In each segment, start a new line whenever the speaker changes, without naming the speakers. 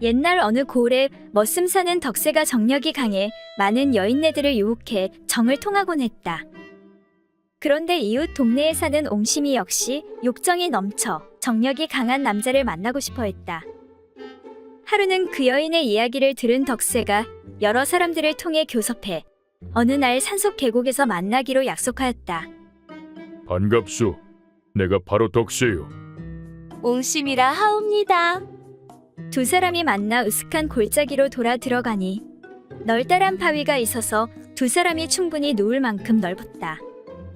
옛날 어느 고을에 머슴 사는 덕세가 정력이 강해 많은 여인네들을 유혹해 정을 통하곤 했다. 그런데 이웃 동네에 사는 옹심이 역시 욕정이 넘쳐 정력이 강한 남자를 만나고 싶어 했다. 하루는 그 여인의 이야기를 들은 덕세가 여러 사람들을 통해 교섭해 어느 날 산속 계곡에서 만나기로 약속하였다.
반갑소. 내가 바로 덕세요.
옹심이라 하옵니다.
두 사람이 만나 으슥한 골짜기로 돌아 들어가니 널따란 바위가 있어서 두 사람이 충분히 누울 만큼 넓었다.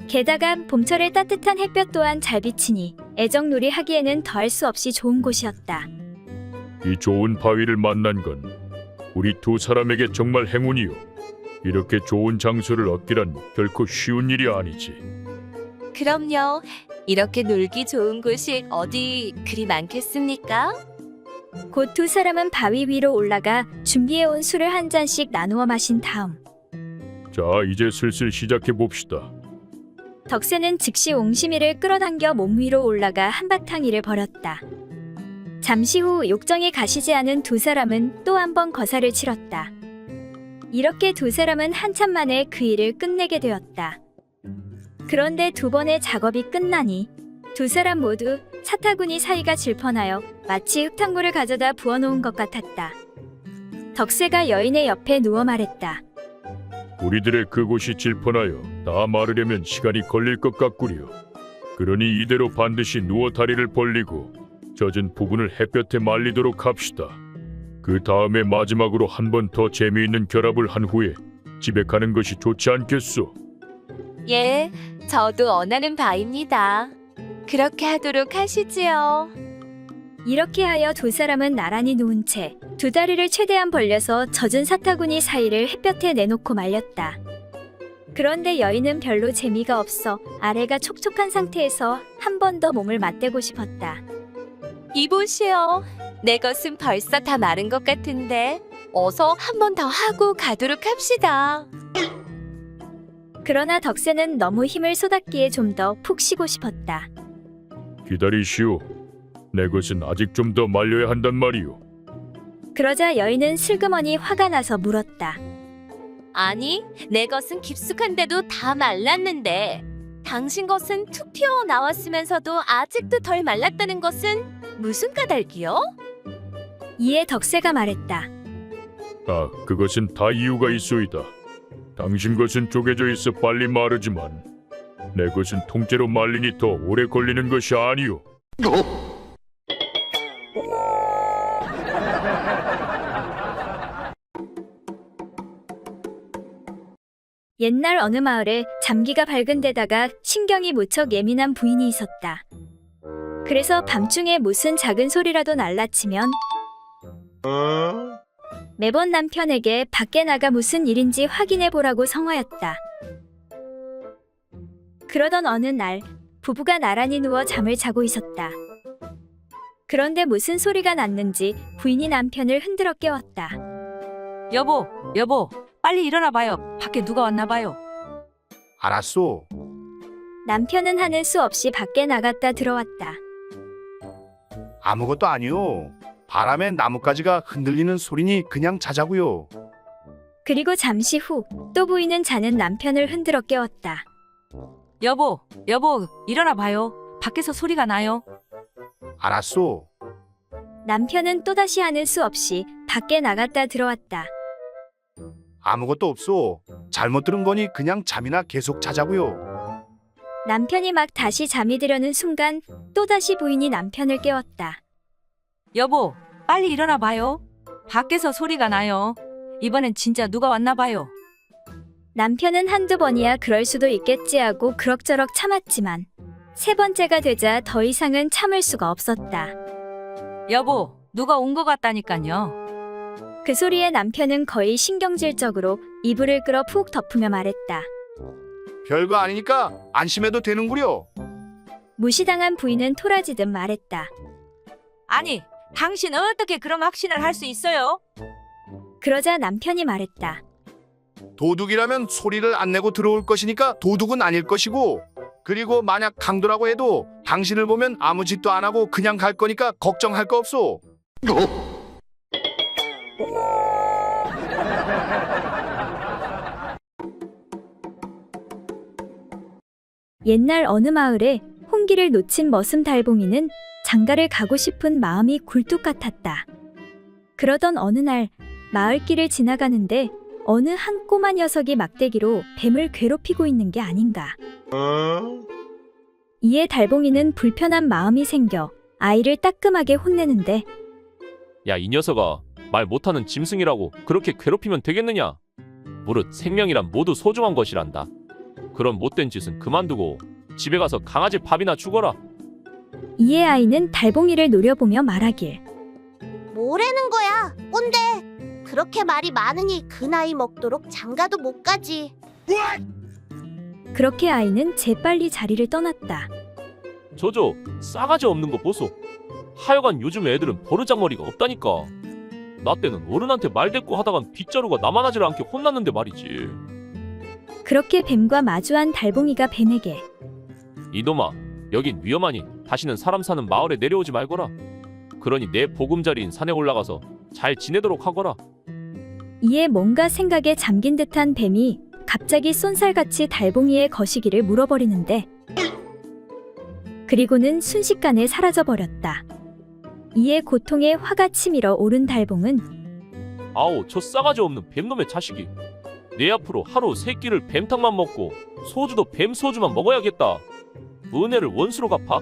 게다가 봄철의 따뜻한 햇볕 또한 잘 비치니 애정놀이 하기에는 더할 수 없이 좋은 곳이었다.
이 좋은 바위를 만난 건 우리 두 사람에게 정말 행운이요. 이렇게 좋은 장소를 얻기란 결코 쉬운 일이 아니지.
그럼요. 이렇게 놀기 좋은 곳이 어디 그리 많겠습니까?
곧 두 사람은 바위 위로 올라가 준비해온 술을 한 잔씩 나누어 마신 다음
자, 이제 슬슬 시작해 봅시다.
덕세는 즉시 옹심이를 끌어당겨 몸 위로 올라가 한바탕 일을 벌였다. 잠시 후 욕정에 가시지 않은 두 사람은 또 한 번 거사를 치렀다. 이렇게 두 사람은 한참 만에 그 일을 끝내게 되었다. 그런데 두 번의 작업이 끝나니 두 사람 모두 사타구니 사이가 질펀하여 마치 흙탕물을 가져다 부어놓은 것 같았다. 덕세가 여인의 옆에 누워 말했다.
우리들의 그곳이 질펀하여 다 마르려면 시간이 걸릴 것 같구려. 그러니 이대로 반드시 누워 다리를 벌리고 젖은 부분을 햇볕에 말리도록 합시다. 그 다음에 마지막으로 한 번 더 재미있는 결합을 한 후에 집에 가는 것이 좋지 않겠소?
예, 저도 원하는 바입니다. 그렇게 하도록 하시지요.
이렇게 하여 두 사람은 나란히 누운 채 두 다리를 최대한 벌려서 젖은 사타구니 사이를 햇볕에 내놓고 말렸다. 그런데 여인은 별로 재미가 없어 아래가 촉촉한 상태에서 한 번 더 몸을 맞대고 싶었다.
이보시오. 내 것은 벌써 다 마른 것 같은데 어서 한 번 더 하고 가도록 합시다.
그러나 덕세는 너무 힘을 쏟았기에 좀 더 푹 쉬고 싶었다.
기다리시오. 내 것은 아직 좀 더 말려야 한단 말이오.
그러자 여인은 슬그머니 화가 나서 물었다.
아니, 내 것은 깊숙한데도 다 말랐는데 당신 것은 툭 튀어 나왔으면서도 아직도 덜 말랐다는 것은 무슨 까닭이요?
이에 덕세가 말했다.
아, 그것은 다 이유가 있소이다. 당신 것은 쪼개져 있어 빨리 마르지만 내 것은 통째로 말리니 더 오래 걸리는 것이 아니오.
옛날 어느 마을에 잠기가 밝은 데다가 신경이 무척 예민한 부인이 있었다. 그래서 밤중에 무슨 작은 소리라도 날라치면 매번 남편에게 밖에 나가 무슨 일인지 확인해 보라고 성화였다. 그러던 어느 날 부부가 나란히 누워 잠을 자고 있었다. 그런데 무슨 소리가 났는지 부인이 남편을 흔들어 깨웠다.
여보, 빨리 일어나 봐요. 밖에 누가 왔나 봐요.
알았소.
남편은 하는 수 없이 밖에 나갔다 들어왔다.
아무것도 아니요. 바람에 나뭇가지가 흔들리는 소리니 그냥 자자고요.
그리고 잠시 후 또 부인은 자는 남편을 흔들어 깨웠다.
여보, 일어나 봐요. 밖에서 소리가 나요.
알았소.
남편은 또다시 하는 수 없이 밖에 나갔다 들어왔다.
아무것도 없소. 잘못 들은 거니 그냥 잠이나 계속 자자고요.
남편이 막 다시 잠이 들려는 순간 또다시 부인이 남편을 깨웠다.
여보, 빨리 일어나 봐요. 밖에서 소리가 나요. 이번엔 진짜 누가 왔나 봐요.
남편은 한두 번이야 그럴 수도 있겠지 하고 그럭저럭 참았지만 세 번째가 되자 더 이상은 참을 수가 없었다.
여보, 누가 온 것 같다니까요.
그 소리에 남편은 거의 신경질적으로 이불을 끌어 푹 덮으며 말했다.
별거 아니니까 안심해도 되는구려.
무시당한 부인은 토라지듯 말했다.
아니, 당신 어떻게 그런 확신을 할 수 있어요?
그러자 남편이 말했다.
도둑이라면 소리를 안 내고 들어올 것이니까 도둑은 아닐 것이고 그리고 만약 강도라고 해도 당신을 보면 아무 짓도 안 하고 그냥 갈 거니까 걱정할 거 없소.
옛날 어느 마을에 홍기를 놓친 머슴 달봉이는 장가를 가고 싶은 마음이 굴뚝 같았다. 그러던 어느 날 마을길을 지나가는데 어느 한 꼬마 녀석이 막대기로 뱀을 괴롭히고 있는 게 아닌가. 이에 달봉이는 불편한 마음이 생겨 아이를 따끔하게 혼내는데
야, 이 녀석아, 말 못하는 짐승이라고 그렇게 괴롭히면 되겠느냐? 무릇 생명이란 모두 소중한 것이란다. 그런 못된 짓은 그만두고 집에 가서 강아지 밥이나 주거라.
이에 아이는 달봉이를 노려보며 말하길.
뭐라는 거야, 꼰대. 그렇게 말이 많으니 그 나이 먹도록 장가도 못 가지.
그렇게 아이는 재빨리 자리를 떠났다.
저저 싸가지 없는 거 보소. 하여간 요즘 애들은 버르장머리가 없다니까. 나 때는 어른한테 말대꾸 하다간 빗자루가 남아나질 않게 혼났는데 말이지.
그렇게 뱀과 마주한 달봉이가 뱀에게
이놈아, 여긴 위험하니 다시는 사람 사는 마을에 내려오지 말거라. 그러니 내 보금자리인 산에 올라가서 잘 지내도록 하거라.
이에 뭔가 생각에 잠긴 듯한 뱀이 갑자기 쏜살같이 달봉이의 거시기를 물어버리는데 그리고는 순식간에 사라져버렸다. 이에 고통에 화가 치밀어 오른 달봉은
아우, 저 싸가지 없는 뱀놈의 자식이. 내 앞으로 하루 3끼를 뱀탕만 먹고 소주도 뱀 소주만 먹어야겠다. 은혜를 원수로 갚아.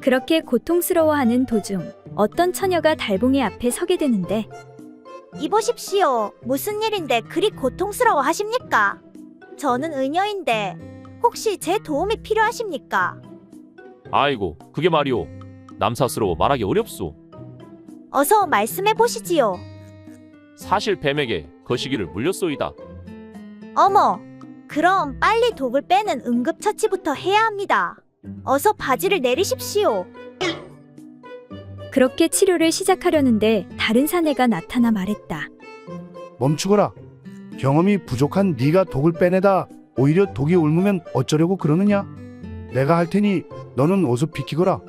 그렇게 고통스러워하는 도중 어떤 처녀가 달봉이 앞에 서게 되는데
이보십시오. 무슨 일인데 그리 고통스러워 하십니까? 저는 의녀인데 혹시 제 도움이 필요하십니까?
아이고, 그게 말이오. 남사스러워 말하기 어렵소.
어서 말씀해 보시지요.
사실 뱀에게 거시기를 물렸소이다.
어머, 그럼 빨리 독을 빼는 응급처치부터 해야 합니다. 어서 바지를 내리십시오.
그렇게 치료를 시작하려는데 다른 사내가 나타나 말했다.
멈추거라. 경험이 부족한 네가 독을 빼내다 오히려 독이 옮으면 어쩌려고 그러느냐? 내가 할 테니 너는 어서 비키거라.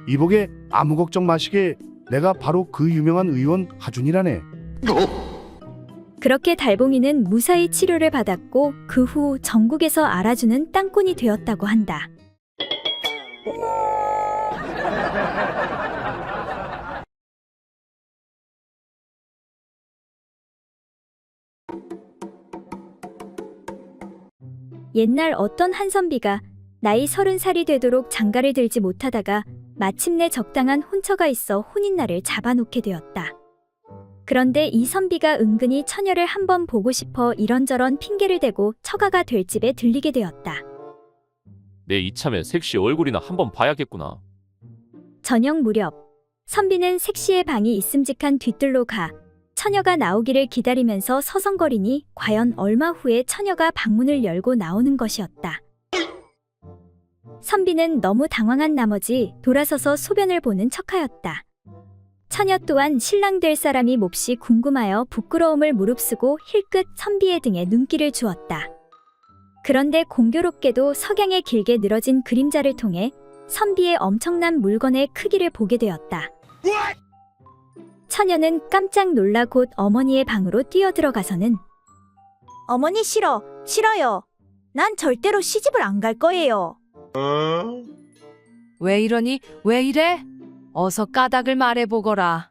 이복에 아무 걱정 마시게. 내가 바로 그 유명한 의원 하준이라네.
그렇게 달봉이는 무사히 치료를 받았고 그 후 전국에서 알아주는 땅꾼이 되었다고 한다. 옛날 어떤 한 선비가 나이 30살이 되도록 장가를 들지 못하다가 마침내 적당한 혼처가 있어 혼인날을 잡아놓게 되었다. 그런데 이 선비가 은근히 처녀를 한번 보고 싶어 이런저런 핑계를 대고 처가가 될 집에 들리게 되었다.
내 이참에 색시 얼굴이나 한번 봐야겠구나.
저녁 무렵 선비는 색시의 방이 있음직한 뒤뜰로 가 처녀가 나오기를 기다리면서 서성거리니 과연 얼마 후에 처녀가 방문을 열고 나오는 것이었다. 선비는 너무 당황한 나머지 돌아서서 소변을 보는 척하였다. 처녀 또한 신랑 될 사람이 몹시 궁금하여 부끄러움을 무릅쓰고 힐끗 선비의 등에 눈길을 주었다. 그런데 공교롭게도 석양에 길게 늘어진 그림자를 통해 선비의 엄청난 물건의 크기를 보게 되었다. 처녀는 깜짝 놀라 곧 어머니의 방으로 뛰어들어가서는
어머니 싫어요. 난 절대로 시집을 안 갈 거예요.
왜 이러니? 왜 이래? 어서 까닭을 말해보거라.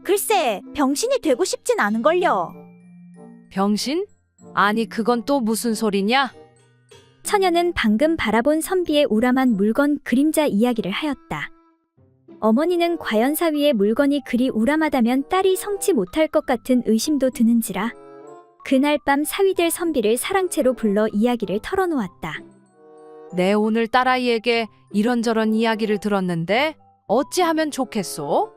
글쎄, 병신이 되고 싶진 않은걸요.
병신? 아니 그건 또 무슨 소리냐?
처녀는 방금 바라본 선비의 우람한 물건 그림자 이야기를 하였다. 어머니는 과연 사위의 물건이 그리 우람하다면 딸이 성치 못할 것 같은 의심도 드는지라 그날 밤 사위될 선비를 사랑채로 불러 이야기를 털어놓았다.
내 오늘 딸아이에게 이런저런 이야기를 들었는데 어찌하면 좋겠소?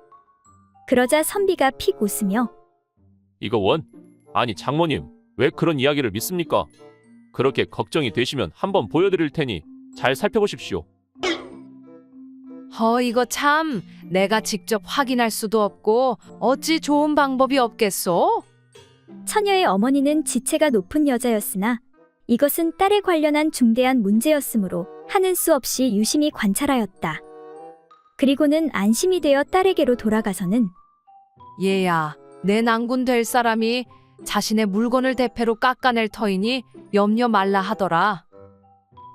그러자 선비가 픽 웃으며
이거 원? 아니 장모님, 왜 그런 이야기를 믿습니까? 그렇게 걱정이 되시면 한번 보여드릴 테니 잘 살펴보십시오.
이거 참 내가 직접 확인할 수도 없고 어찌 좋은 방법이 없겠소?
처녀의 어머니는 지체가 높은 여자였으나 이것은 딸에 관련한 중대한 문제였으므로 하는 수 없이 유심히 관찰하였다. 그리고는 안심이 되어 딸에게로 돌아가서는
얘야, 내 낭군 될 사람이 자신의 물건을 대패로 깎아낼 터이니 염려 말라 하더라.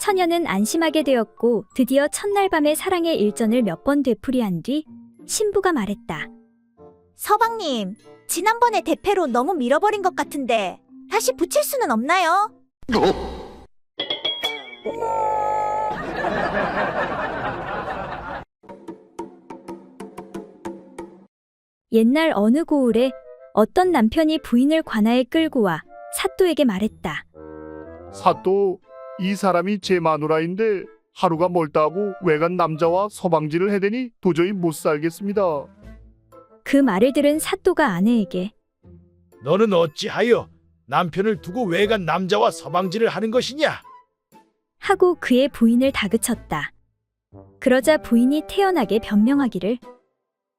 처녀는 안심하게 되었고 드디어 첫날 밤에 사랑의 일전을 몇 번 되풀이한 뒤 신부가 말했다.
서방님, 지난번에 대패로 너무 밀어버린 것 같은데 다시 붙일 수는 없나요?
옛날 어느 고을에 어떤 남편이 부인을 관아에 끌고 와 사또에게 말했다.
사또, 이 사람이 제 마누라인데 하루가 멀다고 외간 남자와 서방지를 해대니 도저히 못 살겠습니다.
그 말을 들은 사또가 아내에게
너는 어찌하여 남편을 두고 외간 남자와 서방지를 하는 것이냐?
하고 그의 부인을 다그쳤다. 그러자 부인이 태연하게 변명하기를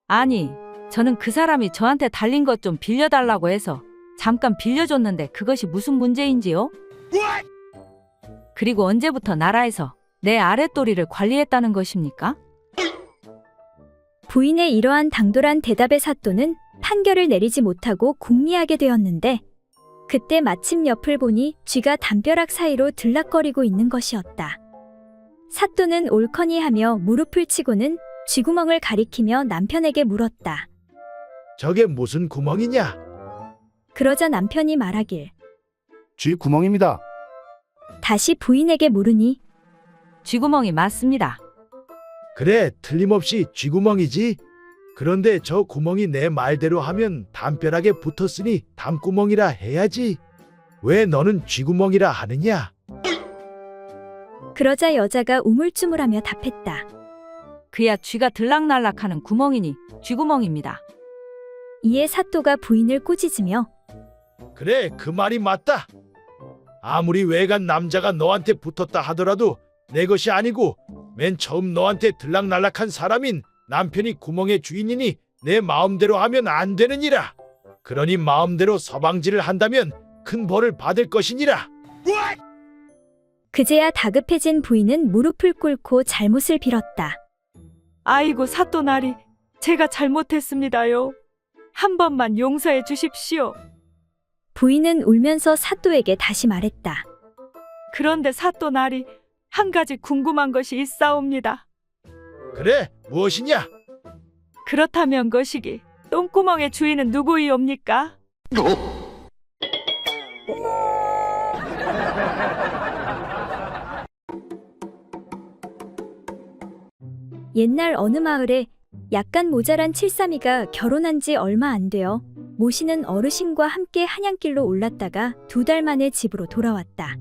아니, 저는 그 사람이 저한테 달린 것 좀 빌려달라고 해서 잠깐 빌려줬는데 그것이 무슨 문제인지요? 그리고 언제부터 나라에서 내 아랫도리를 관리했다는 것입니까?
부인의 이러한 당돌한 대답에 사또는 판결을 내리지 못하고 궁리하게 되었는데 그때 마침 옆을 보니 쥐가 담벼락 사이로 들락거리고 있는 것이었다. 사또는 옳거니 하며 무릎을 치고는 쥐구멍을 가리키며 남편에게 물었다.
저게 무슨 구멍이냐?
그러자 남편이 말하길
쥐 구멍입니다.
다시 부인에게 물으니
쥐구멍이 맞습니다.
그래, 틀림없이 쥐구멍이지. 그런데 저 구멍이 내 말대로 하면 담벼락에 붙었으니 담구멍이라 해야지. 왜 너는 쥐구멍이라 하느냐?
그러자 여자가 우물쭈물하며 답했다.
그야 쥐가 들락날락하는 구멍이니 쥐구멍입니다.
이에 사또가 부인을 꾸짖으며
그래, 그 말이 맞다. 아무리 외간 남자가 너한테 붙었다 하더라도 내 것이 아니고 맨 처음 너한테 들락날락한 사람인 남편이 구멍의 주인이니 내 마음대로 하면 안 되느니라. 그러니 마음대로 서방지를 한다면 큰 벌을 받을 것이니라.
그제야 다급해진 부인은 무릎을 꿇고 잘못을 빌었다.
아이고 사또나리, 제가 잘못했습니다요. 한 번만 용서해 주십시오.
부인은 울면서 사또에게 다시 말했다.
그런데 사또나리, 한 가지 궁금한 것이 있사옵니다.
그래, 무엇이냐?
그렇다면 거시기 똥구멍의 주인은 누구이옵니까?
옛날 어느 마을에 약간 모자란 칠삼이가 결혼한 지 얼마 안 되어 모시는 어르신과 함께 한양길로 올랐다가 2달 만에 집으로 돌아왔다.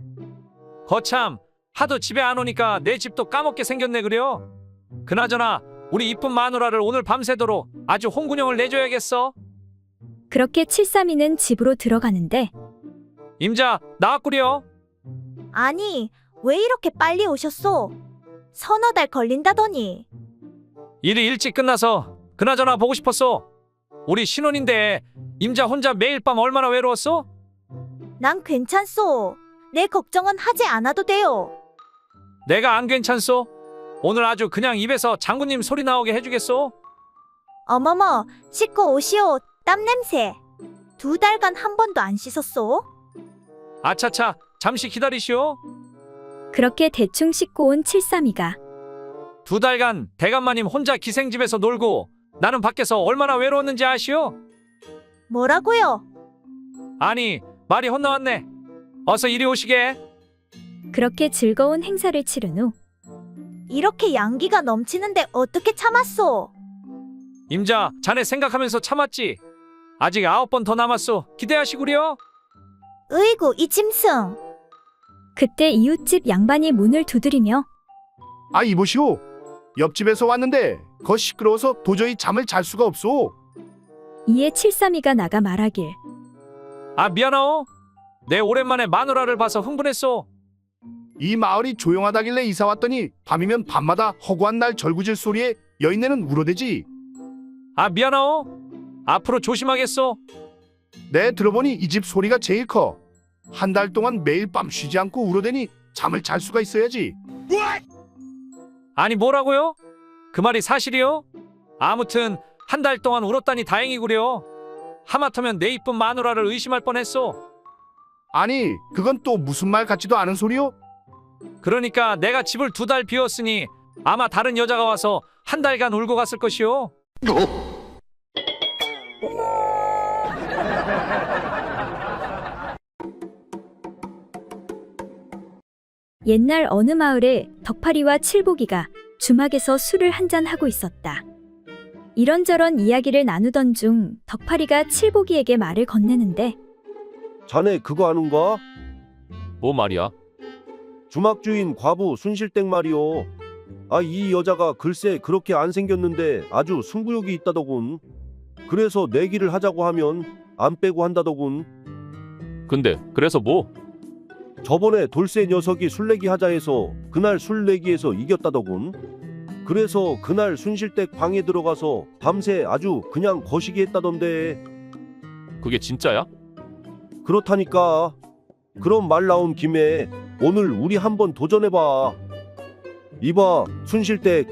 거참, 하도 집에 안 오니까 내 집도 까먹게 생겼네 그려. 그나저나 우리 이쁜 마누라를 오늘 밤새도록 아주 홍군형을 내줘야겠어.
그렇게 칠삼이는 집으로 들어가는데
임자 나왔구려.
아니, 왜 이렇게 빨리 오셨소? 서너 달 걸린다더니.
일이 일찍 끝나서 그나저나 보고 싶었어. 우리 신혼인데 임자 혼자 매일 밤 얼마나 외로웠어?
난 괜찮소. 내 걱정은 하지 않아도 돼요.
내가 안 괜찮소? 오늘 아주 그냥 입에서 장군님 소리 나오게 해주겠소?
어머머, 씻고 오시오. 땀 냄새. 2달간 한 번도 안 씻었소?
아차차, 잠시 기다리시오.
그렇게 대충 씻고 온 칠삼이가
2달간 대감마님 혼자 기생집에서 놀고 나는 밖에서 얼마나 외로웠는지 아시오?
뭐라고요?
아니, 말이 혼나왔네. 어서 이리 오시게.
그렇게 즐거운 행사를 치른 후
이렇게 양기가 넘치는데 어떻게 참았소?
임자, 자네 생각하면서 참았지. 아직 9번 더 남았소. 기대하시구려.
으이구, 이 짐승.
그때 이웃집 양반이 문을 두드리며
아, 이보시오. 옆집에서 왔는데 거 시끄러워서 도저히 잠을 잘 수가 없소.
이에 칠삼이가 나가 말하길
아, 미안하오. 내 오랜만에 마누라를 봐서 흥분했소.
이 마을이 조용하다길래 이사 왔더니 밤이면 밤마다 허구한 날 절구질 소리에 여인네는 울어대지.
아, 미안하오. 앞으로 조심하겠소.
내 들어보니 이 집 소리가 제일 커. 한 달 동안 매일 밤 쉬지 않고 울어대니 잠을 잘 수가 있어야지.
아니 뭐라고요? 그 말이 사실이요? 아무튼 한 달 동안 울었다니 다행이구려. 하마터면 내 이쁜 마누라를 의심할 뻔했소.
아니 그건 또 무슨 말 같지도 않은 소리요?
그러니까 내가 집을 2달 비웠으니 아마 다른 여자가 와서 한 달간 울고 갔을 것이오.
옛날 어느 마을에 덕파리와 칠복이가 주막에서 술을 한잔 하고 있었다. 이런저런 이야기를 나누던 중 덕파리가 칠복이에게 말을 건네는데
자네 그거 아는가?
뭐 말이야?
주막주인 과부 순실댁 말이오. 이 여자가 글쎄 그렇게 안 생겼는데 아주 승부욕이 있다더군. 그래서 내기를 하자고 하면 안 빼고 한다더군.
근데 그래서 뭐?
저번에 돌쇠 녀석이 술내기 하자 해서 그날 술내기에서 이겼다더군. 그래서 그날 순실댁 방에 들어가서 밤새 아주 그냥 거시기 했다던데.
그게 진짜야?
그렇다니까. 그럼 말 나온 김에 오늘 우리 한번 도전해봐. 이봐 순실댁.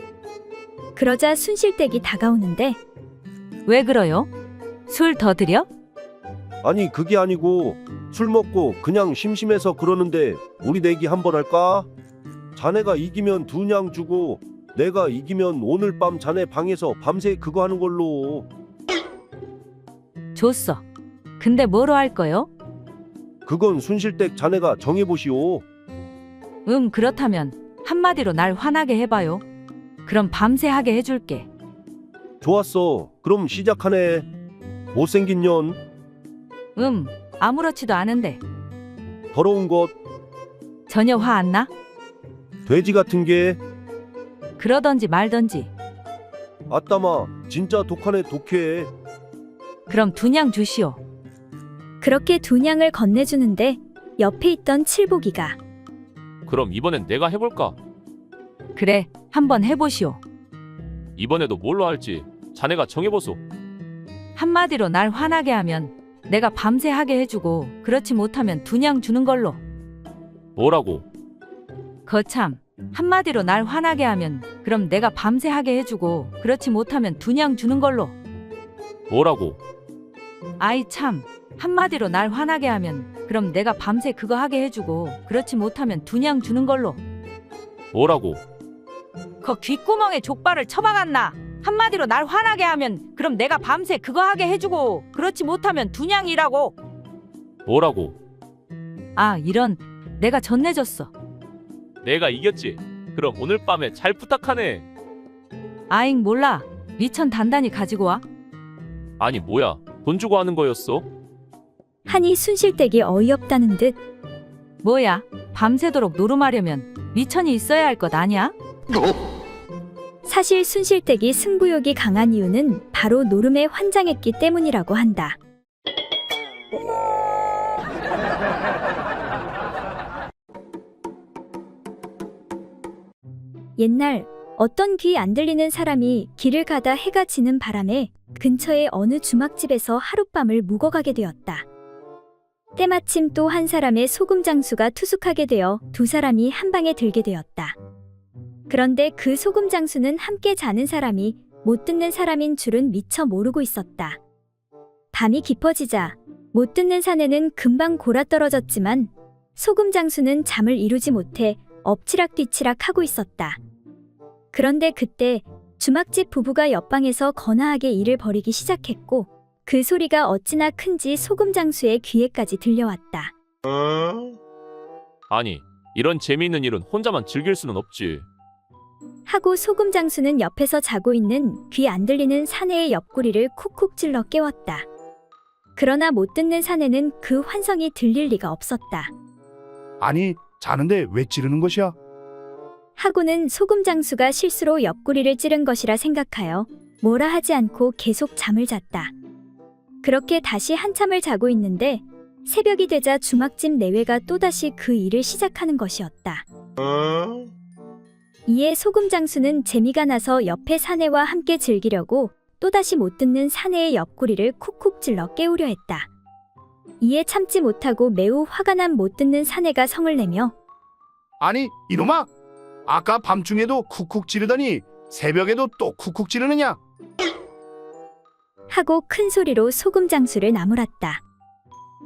그러자 순실댁이 다가오는데
왜 그러요? 술 더 드려?
아니 그게 아니고 술 먹고 그냥 심심해서 그러는데 우리 내기 한번 할까? 자네가 이기면 2냥 주고 내가 이기면 오늘 밤 자네 방에서 밤새 그거 하는 걸로.
좋소. 근데 뭐로 할 거요?
그건 순실댁 자네가 정해보시오.
그렇다면 한마디로 날 화나게 해봐요. 그럼 밤새 하게 해줄게.
좋았어. 그럼 시작하네. 못생긴 년,
아무렇지도 않은데
더러운 것,
전혀 화 안 나?
돼지 같은 게.
그러던지 말던지.
아따마 진짜 독하네 독해.
그럼 2냥 주시오.
그렇게 2냥을 건네주는데 옆에 있던 칠복이가
그럼 이번엔 내가 해볼까?
그래, 한번 해보시오.
이번에도 뭘로 할지 자네가 정해보소.
한마디로 날 화나게 하면 내가 밤새 하게 해주고 그렇지 못하면 2냥 주는 걸로.
뭐라고?
거참, 한마디로 날 화나게 하면 그럼 내가 밤새 하게 해주고 그렇지 못하면 2냥 주는 걸로.
뭐라고?
아이 참, 한마디로 날 화나게 하면 그럼 내가 밤새 그거 하게 해주고 그렇지 못하면 2냥 주는 걸로.
뭐라고?
거 귓구멍에 족발을 쳐박았나? 한마디로 날 화나게 하면 그럼 내가 밤새 그거 하게 해주고 그렇지 못하면 2냥이라고.
뭐라고?
이런, 내가 전내줬어.
내가 이겼지? 그럼 오늘 밤에 잘 부탁하네.
아잉 몰라. 리천 단단히 가지고 와.
아니 뭐야? 돈 주고 하는 거였어?
하니 순실댁이 어이없다는 듯
뭐야? 밤새도록 노름하려면 미천이 있어야 할 것 아니야?
사실 순실댁이 승부욕이 강한 이유는 바로 노름에 환장했기 때문이라고 한다. 옛날 어떤 귀 안 들리는 사람이 길을 가다 해가 지는 바람에 근처의 어느 주막집에서 하룻밤을 묵어가게 되었다. 때마침 또 한 사람의 소금 장수가 투숙하게 되어 2사람이 한 방에 들게 되었다. 그런데 그 소금 장수는 함께 자는 사람이 못 듣는 사람인 줄은 미처 모르고 있었다. 밤이 깊어지자 못 듣는 사내는 금방 골아떨어졌지만 소금 장수는 잠을 이루지 못해 엎치락뒤치락 하고 있었다. 그런데 그때 주막집 부부가 옆방에서 거나하게 일을 벌이기 시작했고 그 소리가 어찌나 큰지 소금 장수의 귀에까지 들려왔다.
아니 이런 재미있는 일은 혼자만 즐길 수는 없지.
하고 소금 장수는 옆에서 자고 있는 귀 안 들리는 사내의 옆구리를 쿡쿡 찔러 깨웠다. 그러나 못 듣는 사내는 그 환성이 들릴 리가 없었다.
아니 자는데 왜 찌르는 것이야?
하고는 소금 장수가 실수로 옆구리를 찌른 것이라 생각하여 뭐라 하지 않고 계속 잠을 잤다. 그렇게 다시 한참을 자고 있는데 새벽이 되자 주막집 내외가 또다시 그 일을 시작하는 것이었다. 이에 소금 장수는 재미가 나서 옆에 사내와 함께 즐기려고 또다시 못 듣는 사내의 옆구리를 쿡쿡 찔러 깨우려 했다. 이에 참지 못하고 매우 화가 난 못 듣는 사내가 성을 내며
아니 이놈아, 아까 밤중에도 쿡쿡 지르더니 새벽에도 또 쿡쿡 지르느냐?
하고 큰 소리로 소금 장수를 나무랐다.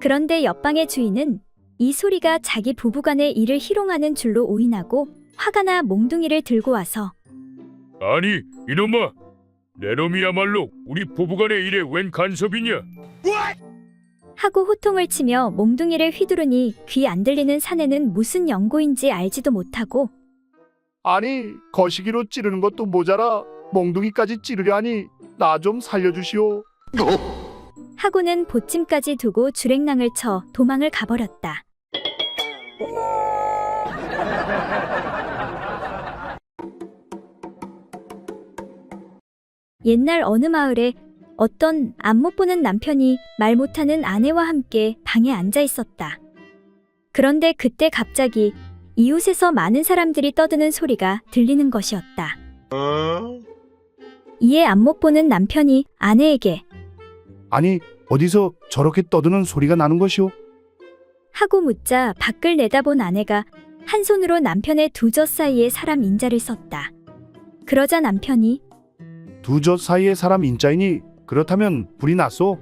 그런데 옆방의 주인은 이 소리가 자기 부부간의 일을 희롱하는 줄로 오인하고 화가 나 몽둥이를 들고 와서
아니 이놈아, 내 놈이야말로 우리 부부간의 일에 웬 간섭이냐?
하고 호통을 치며 몽둥이를 휘두르니 귀 안 들리는 사내는 무슨 연고인지 알지도 못하고
아니 거시기로 찌르는 것도 모자라 몽둥이까지 찌르려 하니 나 좀 살려주시오.
하고는 보침까지 두고 주랭랑을 쳐 도망을 가버렸다. 옛날 어느 마을에 어떤 앞 못 보는 남편이 말 못하는 아내와 함께 방에 앉아 있었다. 그런데 그때 갑자기 이웃에서 많은 사람들이 떠드는 소리가 들리는 것이었다. 이에 앞 못 보는 남편이 아내에게
아니 어디서 저렇게 떠드는 소리가 나는 것이오?
하고 묻자 밖을 내다본 아내가 한 손으로 남편의 두 젖 사이에 사람 인자를 썼다. 그러자 남편이
두 젖 사이에 사람 인자이니 그렇다면 불이 났소?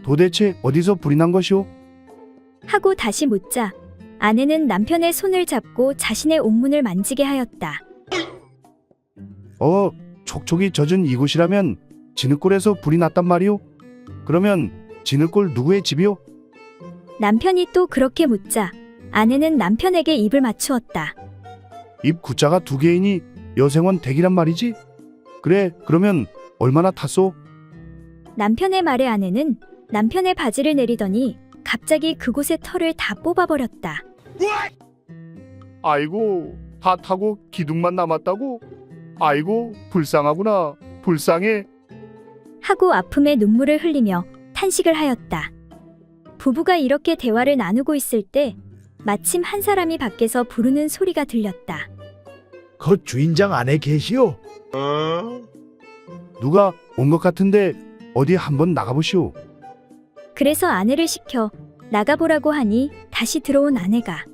도대체 어디서 불이 난 것이오?
하고 다시 묻자 아내는 남편의 손을 잡고 자신의 옥문을 만지게 하였다.
촉촉이 젖은 이곳이라면 진흙골에서 불이 났단 말이오? 그러면 진흙골 누구의 집이오?
남편이 또 그렇게 묻자 아내는 남편에게 입을 맞추었다.
입 구자가 두 개이니 여생원 댁이란 말이지? 그래, 그러면 얼마나 탔소?
남편의 말에 아내는 남편의 바지를 내리더니 갑자기 그곳의 털을 다 뽑아버렸다.
아이고, 다 타고 기둥만 남았다고? 아이고, 불쌍하구나. 불쌍해.
하고 아픔에 눈물을 흘리며 탄식을 하였다. 부부가 이렇게 대화를 나누고 있을 때 마침 한 사람이 밖에서 부르는 소리가 들렸다.
그 주인장 안에 계시오?
누가 온 것 같은데 어디 한번 나가보시오.
그래서 아내를 시켜 나가보라고 하니 다시 들어온 아내가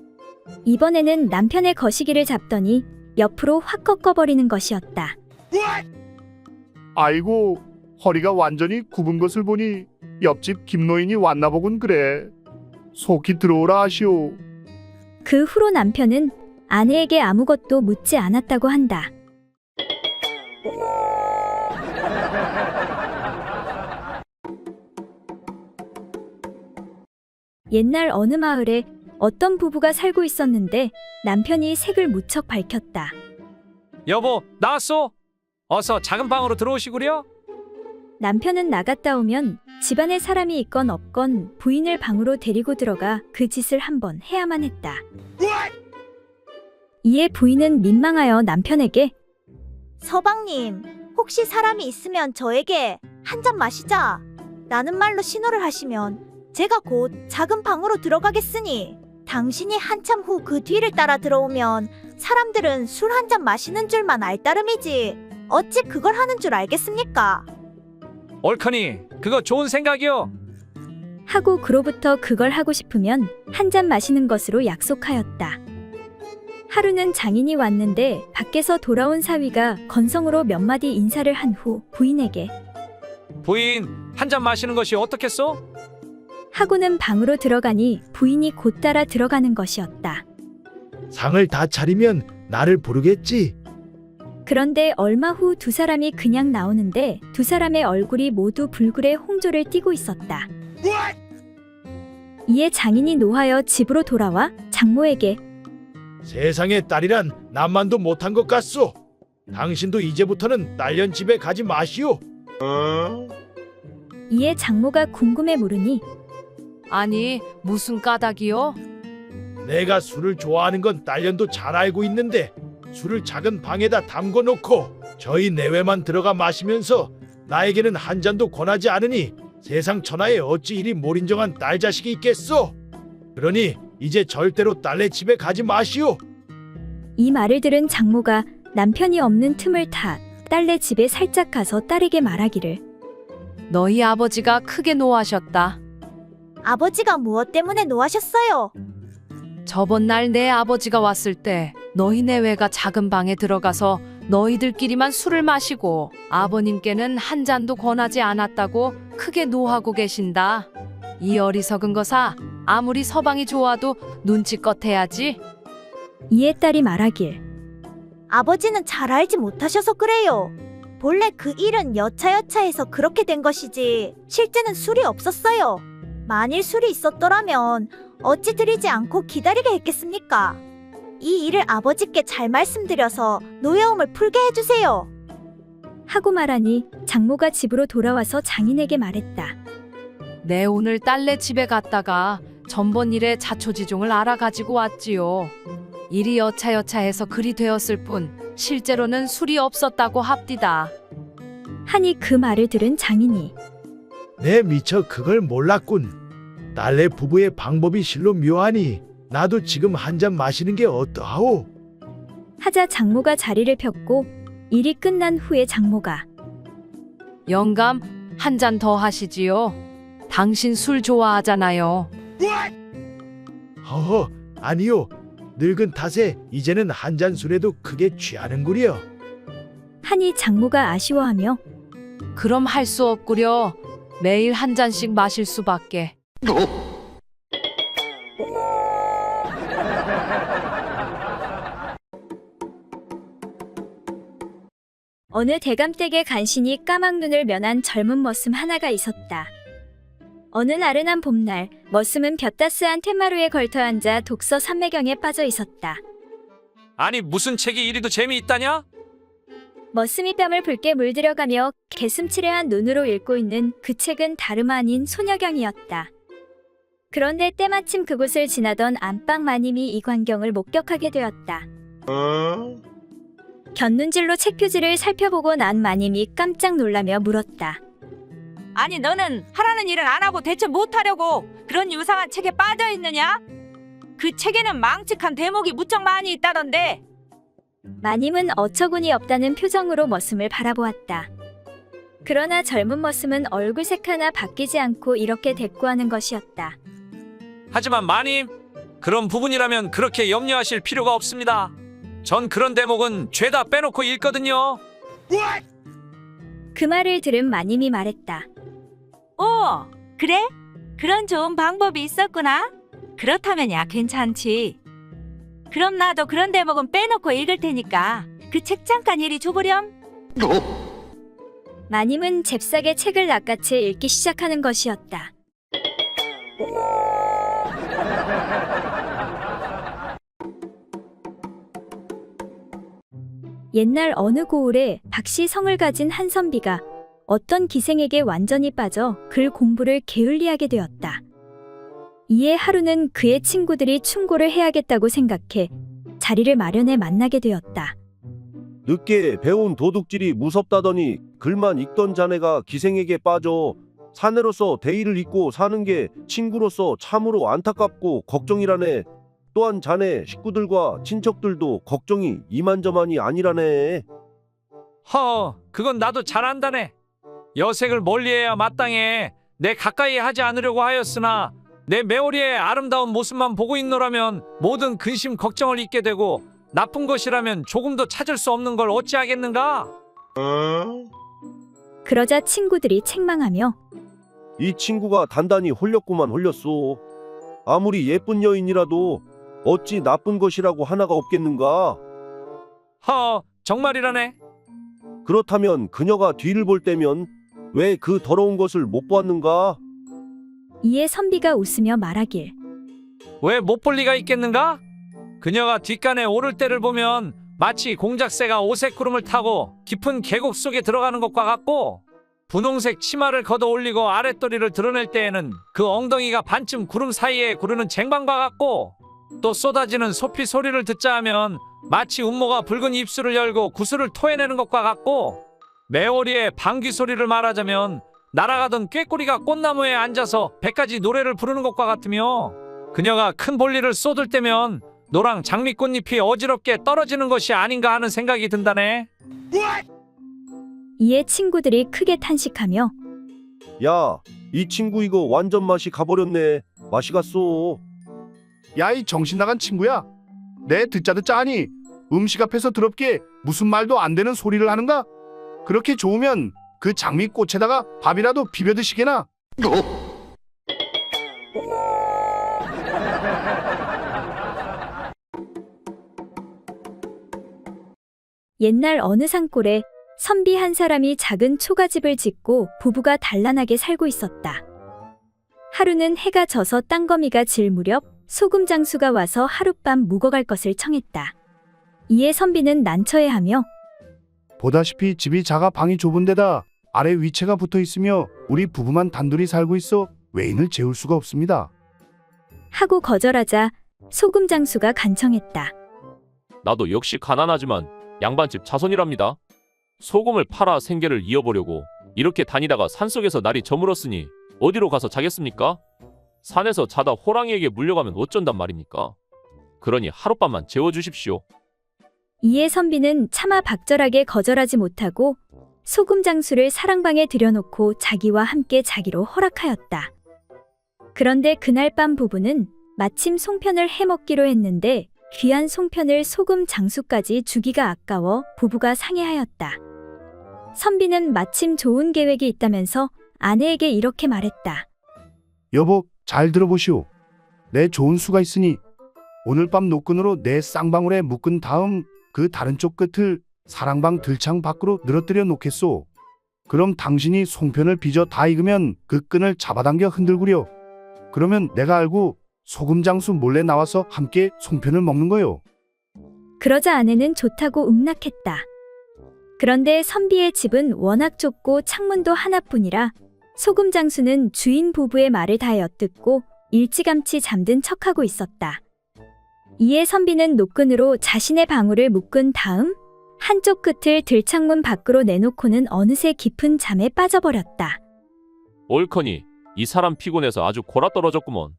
이번에는 남편의 거시기를 잡더니 옆으로 확 꺾어버리는 것이었다.
아이고, 허리가 완전히 굽은 것을 보니 옆집 김노인이 왔나 보군 그래. 속히 들어오라 하시오.
그 후로 남편은 아내에게 아무것도 묻지 않았다고 한다. 옛날 어느 마을에 어떤 부부가 살고 있었는데 남편이 색을 무척 밝혔다.
여보, 나왔소? 어서 작은 방으로 들어오시구려.
남편은 나갔다 오면 집안에 사람이 있건 없건 부인을 방으로 데리고 들어가 그 짓을 한번 해야만 했다. 이에 부인은 민망하여 남편에게
서방님, 혹시 사람이 있으면 저에게 한 잔 마시자. 라는 말로 신호를 하시면 제가 곧 작은 방으로 들어가겠으니 당신이 한참 후 그 뒤를 따라 들어오면 사람들은 술 한 잔 마시는 줄만 알 따름이지 어찌 그걸 하는 줄 알겠습니까?
옳거니 그거 좋은 생각이요.
하고 그로부터 그걸 하고 싶으면 한 잔 마시는 것으로 약속하였다. 하루는 장인이 왔는데 밖에서 돌아온 사위가 건성으로 몇 마디 인사를 한 후 부인에게
부인, 한 잔 마시는 것이 어떻겠소?
하고는 방으로 들어가니 부인이 곧 따라 들어가는 것이었다.
상을 다 차리면 나를 부르겠지?
그런데 얼마 후 두 사람이 그냥 나오는데 두 사람의 얼굴이 모두 불굴의 홍조를 띠고 있었다. 이에 장인이 노하여 집으로 돌아와 장모에게
세상에 딸이란 남만도 못한 것 같소. 당신도 이제부터는 딸년 집에 가지 마시오.
이에 장모가 궁금해 물으니
아니, 무슨 까닭이요?
내가 술을 좋아하는 건 딸년도 잘 알고 있는데 술을 작은 방에다 담궈 놓고 저희 내외만 들어가 마시면서 나에게는 한 잔도 권하지 않으니 세상 천하에 어찌 이리 몰인정한 딸 자식이 있겠소? 그러니 이제 절대로 딸네 집에 가지 마시오.
이 말을 들은 장모가 남편이 없는 틈을 타 딸네 집에 살짝 가서 딸에게 말하기를
너희 아버지가 크게 노하셨다.
아버지가 무엇 때문에 노하셨어요?
저번 날 내 아버지가 왔을 때 너희 내외가 작은 방에 들어가서 너희들끼리만 술을 마시고 아버님께는 한 잔도 권하지 않았다고 크게 노하고 계신다. 이 어리석은 거사, 아무리 서방이 좋아도 눈치껏 해야지.
이에 딸이 말하길.
아버지는 잘 알지 못하셔서 그래요. 본래 그 일은 여차여차해서 그렇게 된 것이지 실제는 술이 없었어요. 만일 술이 있었더라면 어찌 드리지 않고 기다리게 했겠습니까? 이 일을 아버지께 잘 말씀드려서 노여움을 풀게 해주세요.
하고 말하니 장모가 집으로 돌아와서 장인에게 말했다.
내 오늘 딸네 집에 갔다가 전번 일의 자초지종을 알아가지고 왔지요. 일이 여차여차해서 그리 되었을 뿐 실제로는 술이 없었다고 합디다.
하니 그 말을 들은 장인이
내 미처 그걸 몰랐군. 딸내 부부의 방법이 실로 묘하니 나도 지금 한 잔 마시는 게 어떠하오?
하자 장모가 자리를 폈고 일이 끝난 후에 장모가
영감, 한 잔 더 하시지요. 당신 술 좋아하잖아요.
허허, 아니요. 늙은 탓에 이제는 한 잔 술에도 크게 취하는구려.
하니 장모가 아쉬워하며
그럼 할 수 없구려. 매일 한 잔씩 마실 수밖에.
어느 대감댁에 간신히 까막 눈을 면한 젊은 머슴 하나가 있었다. 어느 나른한 봄날, 머슴은 볕따스한 텐마루에 걸터 앉아 독서 삼매경에 빠져 있었다.
아니 무슨 책이 이리도 재미있다냐?
머슴이 뺨을 붉게 물들여가며 개슴츠레한 눈으로 읽고 있는 그 책은 다름 아닌 소녀경이었다. 그런데 때마침 그곳을 지나던 안방 마님이 이 광경을 목격하게 되었다. 곁눈질로 책 표지를 살펴보고 난 마님이 깜짝 놀라며 물었다.
아니 너는 하라는 일은 안 하고 대체 못하려고 그런 유상한 책에 빠져 있느냐? 그 책에는 망측한 대목이 무척 많이 있다던데.
마님은 어처구니 없다는 표정으로 머슴을 바라보았다. 그러나 젊은 머슴은 얼굴색 하나 바뀌지 않고 이렇게 대꾸하는 것이었다.
하지만 마님, 그런 부분이라면 그렇게 염려하실 필요가 없습니다. 전 그런 대목은 죄다 빼놓고 읽거든요.
그 말을 들은 마님이 말했다.
오, 그래? 그런 좋은 방법이 있었구나. 그렇다면야 괜찮지. 그럼 나도 그런 대목은 빼놓고 읽을 테니까 그 책 잠깐 이리 줘보렴.
마님은 잽싸게 책을 낚아채 읽기 시작하는 것이었다. 옛날 어느 고을에 박씨 성을 가진 한 선비가 어떤 기생에게 완전히 빠져 글 공부를 게을리하게 되었다. 이에 하루는 그의 친구들이 충고를 해야겠다고 생각해 자리를 마련해 만나게 되었다.
늦게 배운 도둑질이 무섭다더니 글만 읽던 자네가 기생에게 빠져 사내로서 대의를 잊고 사는 게 친구로서 참으로 안타깝고 걱정이라네. 또한 자네 식구들과 친척들도 걱정이 이만저만이 아니라네.
그건 나도 잘 안다네. 여색을 멀리해야 마땅해. 내 가까이 하지 않으려고 하였으나 내 메오리의 아름다운 모습만 보고 있노라면 모든 근심 걱정을 잊게 되고 나쁜 것이라면 조금도 찾을 수 없는 걸 어찌하겠는가?
그러자 친구들이 책망하며
이 친구가 단단히 홀렸구만 홀렸소. 아무리 예쁜 여인이라도 어찌 나쁜 것이라고 하나가 없겠는가?
정말이라네.
그렇다면 그녀가 뒤를 볼 때면 왜 그 더러운 것을 못 보았는가?
이에 선비가 웃으며 말하길.
왜 못 볼 리가 있겠는가? 그녀가 뒷간에 오를 때를 보면 마치 공작새가 오색 구름을 타고 깊은 계곡 속에 들어가는 것과 같고, 분홍색 치마를 걷어 올리고 아랫도리를 드러낼 때에는 그 엉덩이가 반쯤 구름 사이에 구르는 쟁반과 같고, 또 쏟아지는 소피 소리를 듣자 하면 마치 운모가 붉은 입술을 열고 구슬을 토해내는 것과 같고, 메오리의 방귀 소리를 말하자면 날아가던 꾀꼬리가 꽃나무에 앉아서 100가지 노래를 부르는 것과 같으며, 그녀가 큰 볼일을 쏟을 때면 노랑 장미꽃잎이 어지럽게 떨어지는 것이 아닌가 하는 생각이 든다네.
이에 친구들이 크게 탄식하며
야, 이 친구 이거 완전 맛이 가버렸네. 맛이 갔어.
야, 이 정신 나간 친구야. 내 듣자 하니 음식 앞에서 더럽게 무슨 말도 안 되는 소리를 하는가? 그렇게 좋으면 그 장미꽃에다가 밥이라도 비벼 드시게나.
옛날 어느 산골에 선비 한 사람이 작은 초가집을 짓고 부부가 단란하게 살고 있었다. 하루는 해가 져서 땅거미가 질 무렵 소금 장수가 와서 하룻밤 묵어갈 것을 청했다. 이에 선비는 난처해하며
보다시피 집이 작아 방이 좁은데다 아래 위채가 붙어 있으며 우리 부부만 단둘이 살고 있어 외인을 재울 수가 없습니다.
하고 거절하자 소금 장수가 간청했다.
나도 역시 가난하지만 양반집 자손이랍니다. 소금을 팔아 생계를 이어보려고 이렇게 다니다가 산속에서 날이 저물었으니 어디로 가서 자겠습니까? 산에서 자다 호랑이에게 물려가면 어쩐단 말입니까? 그러니 하룻밤만 재워주십시오.
이에 선비는 차마 박절하게 거절하지 못하고 소금 장수를 사랑방에 들여놓고 자기와 함께 자기로 허락하였다. 그런데 그날 밤 부부는 마침 송편을 해먹기로 했는데 귀한 송편을 소금 장수까지 주기가 아까워 부부가 상의하였다. 선비는 마침 좋은 계획이 있다면서 아내에게 이렇게 말했다.
여보, 잘 들어보시오. 내 좋은 수가 있으니 오늘 밤 노끈으로 내 쌍방울에 묶은 다음 그 다른 쪽 끝을 사랑방 들창 밖으로 늘어뜨려 놓겠소. 그럼 당신이 송편을 빚어 다 익으면 그 끈을 잡아당겨 흔들구려. 그러면 내가 알고 소금장수 몰래 나와서 함께 송편을 먹는 거요.
그러자 아내는 좋다고 응낙했다. 그런데 선비의 집은 워낙 좁고 창문도 하나뿐이라 소금 장수는 주인 부부의 말을 다 엿듣고 일찌감치 잠든 척하고 있었다. 이에 선비는 노끈으로 자신의 방울을 묶은 다음 한쪽 끝을 들창문 밖으로 내놓고는 어느새 깊은 잠에 빠져버렸다.
옳거니 이 사람 피곤해서 아주 골아떨어졌구먼.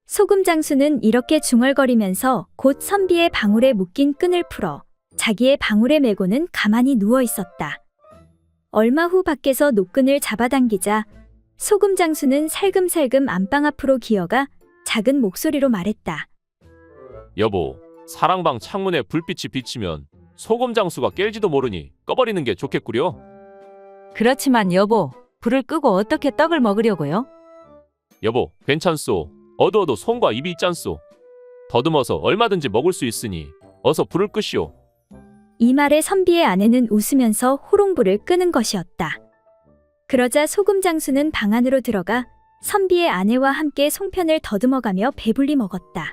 소금 장수는 이렇게 중얼거리면서 곧 선비의 방울에 묶인 끈을 풀어 자기의 방울에 메고는 가만히 누워 있었다. 얼마 후 밖에서 노끈을 잡아당기자 소금 장수는 살금살금 안방 앞으로 기어가 작은 목소리로 말했다.
여보, 사랑방 창문에 불빛이 비치면 소금 장수가 깰지도 모르니 꺼버리는 게 좋겠구려.
그렇지만 여보, 불을 끄고 어떻게 떡을 먹으려고요?
여보, 괜찮소. 어두워도 손과 입이 있잖소. 더듬어서 얼마든지 먹을 수 있으니 어서 불을 끄시오.
이 말에 선비의 아내는 웃으면서 호롱불을 끄는 것이었다. 그러자 소금 장수는 방 안으로 들어가 선비의 아내와 함께 송편을 더듬어가며 배불리 먹었다.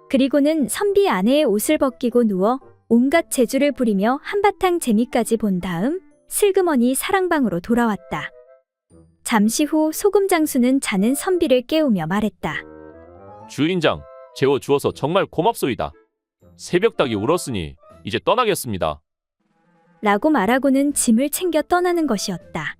그리고는 선비 아내의 옷을 벗기고 누워 온갖 재주를 부리며 한바탕 재미까지 본 다음 슬그머니 사랑방으로 돌아왔다. 잠시 후 소금 장수는 자는 선비를 깨우며 말했다.
주인장, 재워주어서 정말 고맙소이다. 새벽닭이 울었으니 이제 떠나겠습니다.
라고 말하고는 짐을 챙겨 떠나는 것이었다.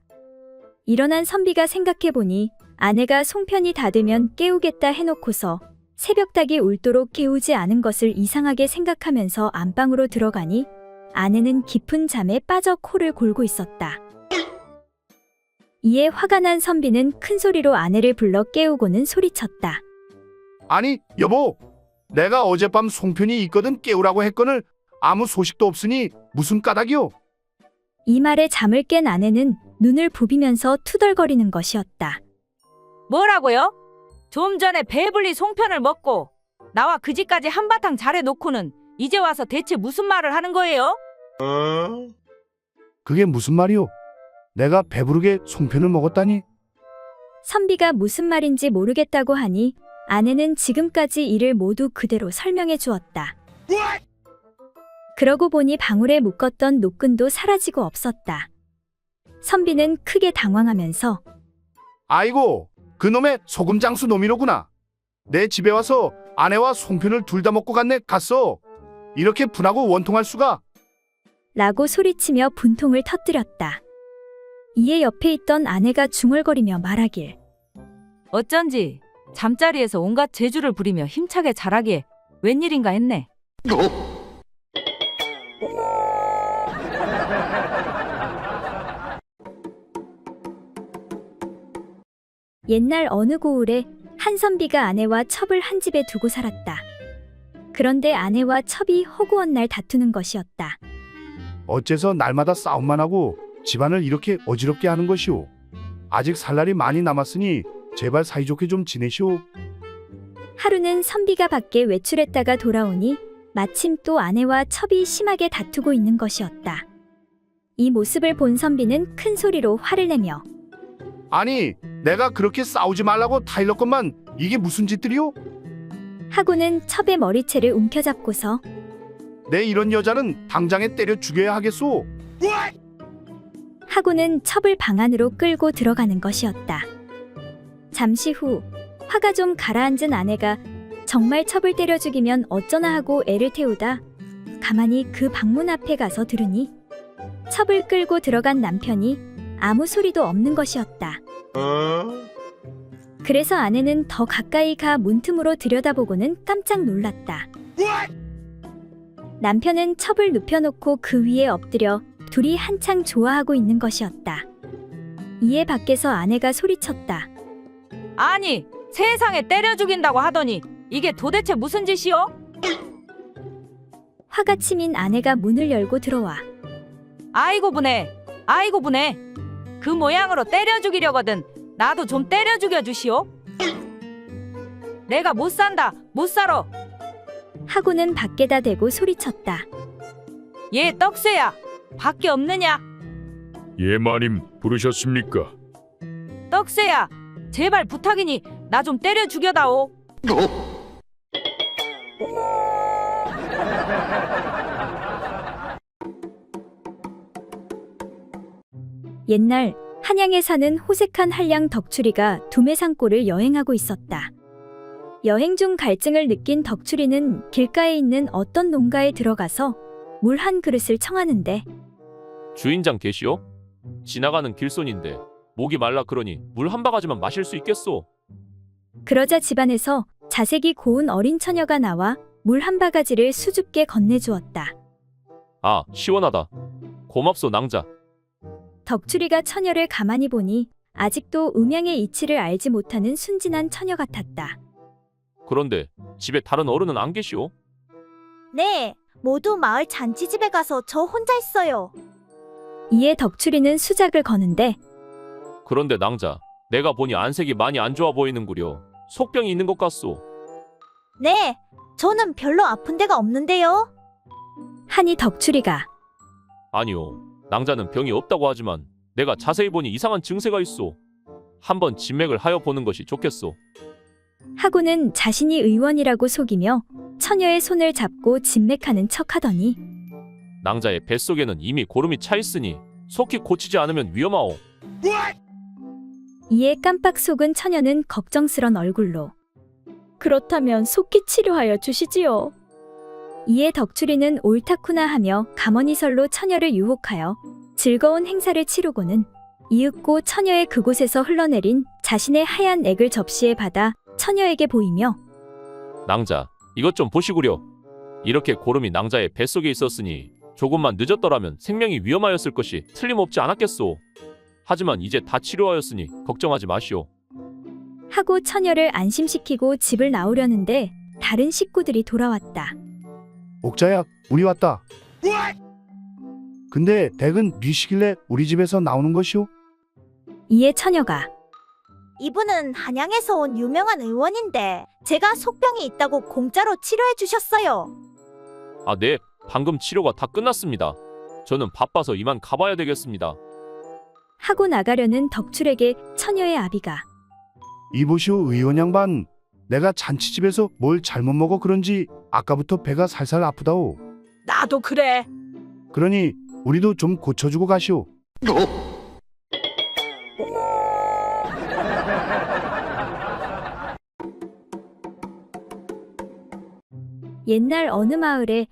일어난 선비가 생각해보니 아내가 송편이 다 되면 깨우겠다 해놓고서 새벽닭이 울도록 깨우지 않은 것을 이상하게 생각하면서 안방으로 들어가니 아내는 깊은 잠에 빠져 코를 골고 있었다. 이에 화가 난 선비는 큰 소리로 아내를 불러 깨우고는 소리쳤다.
아니, 여보, 내가 어젯밤 송편이 있거든 깨우라고 했거늘 아무 소식도 없으니 무슨 까닭이오?
이 말에 잠을 깬 아내는 눈을 부비면서 투덜거리는 것이었다.
뭐라고요? 좀 전에 배불리 송편을 먹고 나와 그 집까지 한바탕 잘해놓고는 이제 와서 대체 무슨 말을 하는 거예요?
그게 무슨 말이오? 내가 배부르게 송편을 먹었다니?
선비가 무슨 말인지 모르겠다고 하니 아내는 지금까지 일을 모두 그대로 설명해 주었다. 그러고 보니 방울에 묶었던 노끈도 사라지고 없었다. 선비는 크게 당황하면서
아이고, 그놈의 소금장수 놈이로구나. 내 집에 와서 아내와 송편을 둘 다 먹고 갔어. 이렇게 분하고 원통할 수가.
라고 소리치며 분통을 터뜨렸다. 이에 옆에 있던 아내가 중얼거리며 말하길.
어쩐지 잠자리에서 온갖 재주를 부리며 힘차게 자라기에 웬일인가 했네.
옛날 어느 고을에 한선비가 아내와 첩을 한 집에 두고 살았다. 그런데 아내와 첩이 허구한 날 다투는 것이었다.
어째서 날마다 싸움만 하고 집안을 이렇게 어지럽게 하는 것이오. 아직 살 날이 많이 남았으니 제발 사이좋게 좀 지내시오.
하루는 선비가 밖에 외출했다가 돌아오니 마침 또 아내와 첩이 심하게 다투고 있는 것이었다. 이 모습을 본 선비는 큰 소리로 화를 내며
아니, 내가 그렇게 싸우지 말라고 타일렀건만 이게 무슨 짓들이오?
하고는 첩의 머리채를 움켜잡고서
내 이런 여자는 당장에 때려 죽여야 하겠소.
하고는 첩을 방 안으로 끌고 들어가는 것이었다. 잠시 후 화가 좀 가라앉은 아내가 정말 첩을 때려 죽이면 어쩌나 하고 애를 태우다 가만히 그 방문 앞에 가서 들으니 첩을 끌고 들어간 남편이 아무 소리도 없는 것이었다. 그래서 아내는 더 가까이 가 문틈으로 들여다보고는 깜짝 놀랐다. 남편은 첩을 눕혀놓고 그 위에 엎드려 둘이 한창 좋아하고 있는 것이었다. 이에 밖에서 아내가 소리쳤다.
아니, 세상에 때려 죽인다고 하더니 이게 도대체 무슨 짓이오?
화가 치민 아내가 문을 열고 들어와
아이고 분해, 아이고 분해. 그 모양으로 때려 죽이려거든 나도 좀 때려 죽여 주시오. 내가 못 산다, 못 살아.
하고는 밖에다 대고 소리쳤다.
얘 떡새야, 밖에 없느냐?
예 마님 부르셨습니까?
떡새야, 제발 부탁이니 나 좀 때려 죽여다오.
옛날 한양에 사는 호색한 한량 덕추리가 두매산골을 여행하고 있었다. 여행 중 갈증을 느낀 덕추리는 길가에 있는 어떤 농가에 들어가서 물 한 그릇을 청하는데
주인장 계시오? 지나가는 길손인데 목이 말라 그러니 물 한 바가지만 마실 수 있겠소?
그러자 집안에서 자색이 고운 어린 처녀가 나와 물 한 바가지를 수줍게 건네주었다.
아, 시원하다. 고맙소 낭자.
덕추리가 처녀를 가만히 보니 아직도 음양의 이치를 알지 못하는 순진한 처녀 같았다.
그런데 집에 다른 어른은 안 계시오?
네, 모두 마을 잔치집에 가서 저 혼자 있어요.
이에 덕추리는 수작을 거는데
그런데 낭자, 내가 보니 안색이 많이 안 좋아 보이는구려. 속병이 있는 것 같소.
네, 저는 별로 아픈 데가 없는데요.
하니 덕추리가
아니요, 낭자는 병이 없다고 하지만 내가 자세히 보니 이상한 증세가 있소. 한번 진맥을 하여 보는 것이 좋겠소.
하고는 자신이 의원이라고 속이며 처녀의 손을 잡고 진맥하는 척하더니
낭자의 뱃속에는 이미 고름이 차 있으니 속히 고치지 않으면 위험하오.
이에 깜빡 속은 처녀는 걱정스런 얼굴로 그렇다면 속히 치료하여 주시지요. 이에 덕추리는 옳다쿠나 하며 가머니설로 처녀를 유혹하여 즐거운 행사를 치르고는 이윽고 처녀의 그곳에서 흘러내린 자신의 하얀 액을 접시에 받아 처녀에게 보이며
낭자, 이것 좀 보시구려. 이렇게 고름이 낭자의 뱃속에 있었으니 조금만 늦었더라면 생명이 위험하였을 것이 틀림없지 않았겠소. 하지만 이제 다 치료하였으니 걱정하지 마시오.
하고 처녀를 안심시키고 집을 나오려는데 다른 식구들이 돌아왔다.
옥자야, 우리 왔다. 근데 댁은 뉘시길래 우리 집에서 나오는 것이오?
이에 처녀가
이분은 한양에서 온 유명한 의원인데 제가 속병이 있다고 공짜로 치료해 주셨어요.
아, 네. 방금 치료가 다 끝났습니다. 저는 바빠서 이만 가봐야 되겠습니다.
하고 나가려는 덕출에게 처녀의 아비가
이보시오 의원 양반, 내가 잔치집에서 뭘 잘못 먹어 그런지 아까부터 배가 살살 아프다오.
나도 그래.
그러니 우리도 좀 고쳐주고 가시오.
옛날 어느 마을에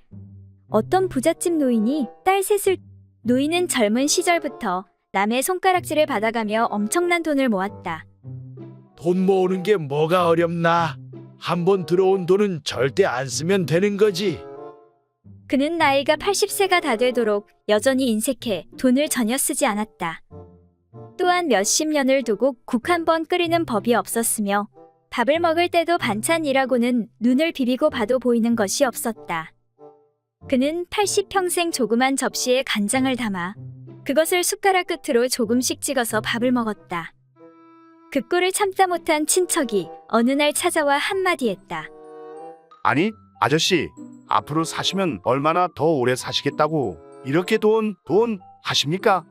어떤 부잣집 노인이 딸 셋을 노인은 젊은 시절부터 남의 손가락질을 받아가며 엄청난 돈을 모았다.
돈 모으는 게 뭐가 어렵나? 한번 들어온 돈은 절대 안 쓰면 되는 거지.
그는 나이가 80세가 다 되도록 여전히 인색해 돈을 전혀 쓰지 않았다. 또한 몇십 년을 두고 국 한 번 끓이는 법이 없었으며 밥을 먹을 때도 반찬이라고는 눈을 비비고 봐도 보이는 것이 없었다. 그는 80평생 조그만 접시에 간장을 담아 그것을 숟가락 끝으로 조금씩 찍어서 밥을 먹었다. 그 꼴을 참다 못한 친척이 어느 날 찾아와 한마디 했다.
아니, 아저씨, 앞으로 사시면 얼마나 더 오래 사시겠다고 이렇게 돈 하십니까?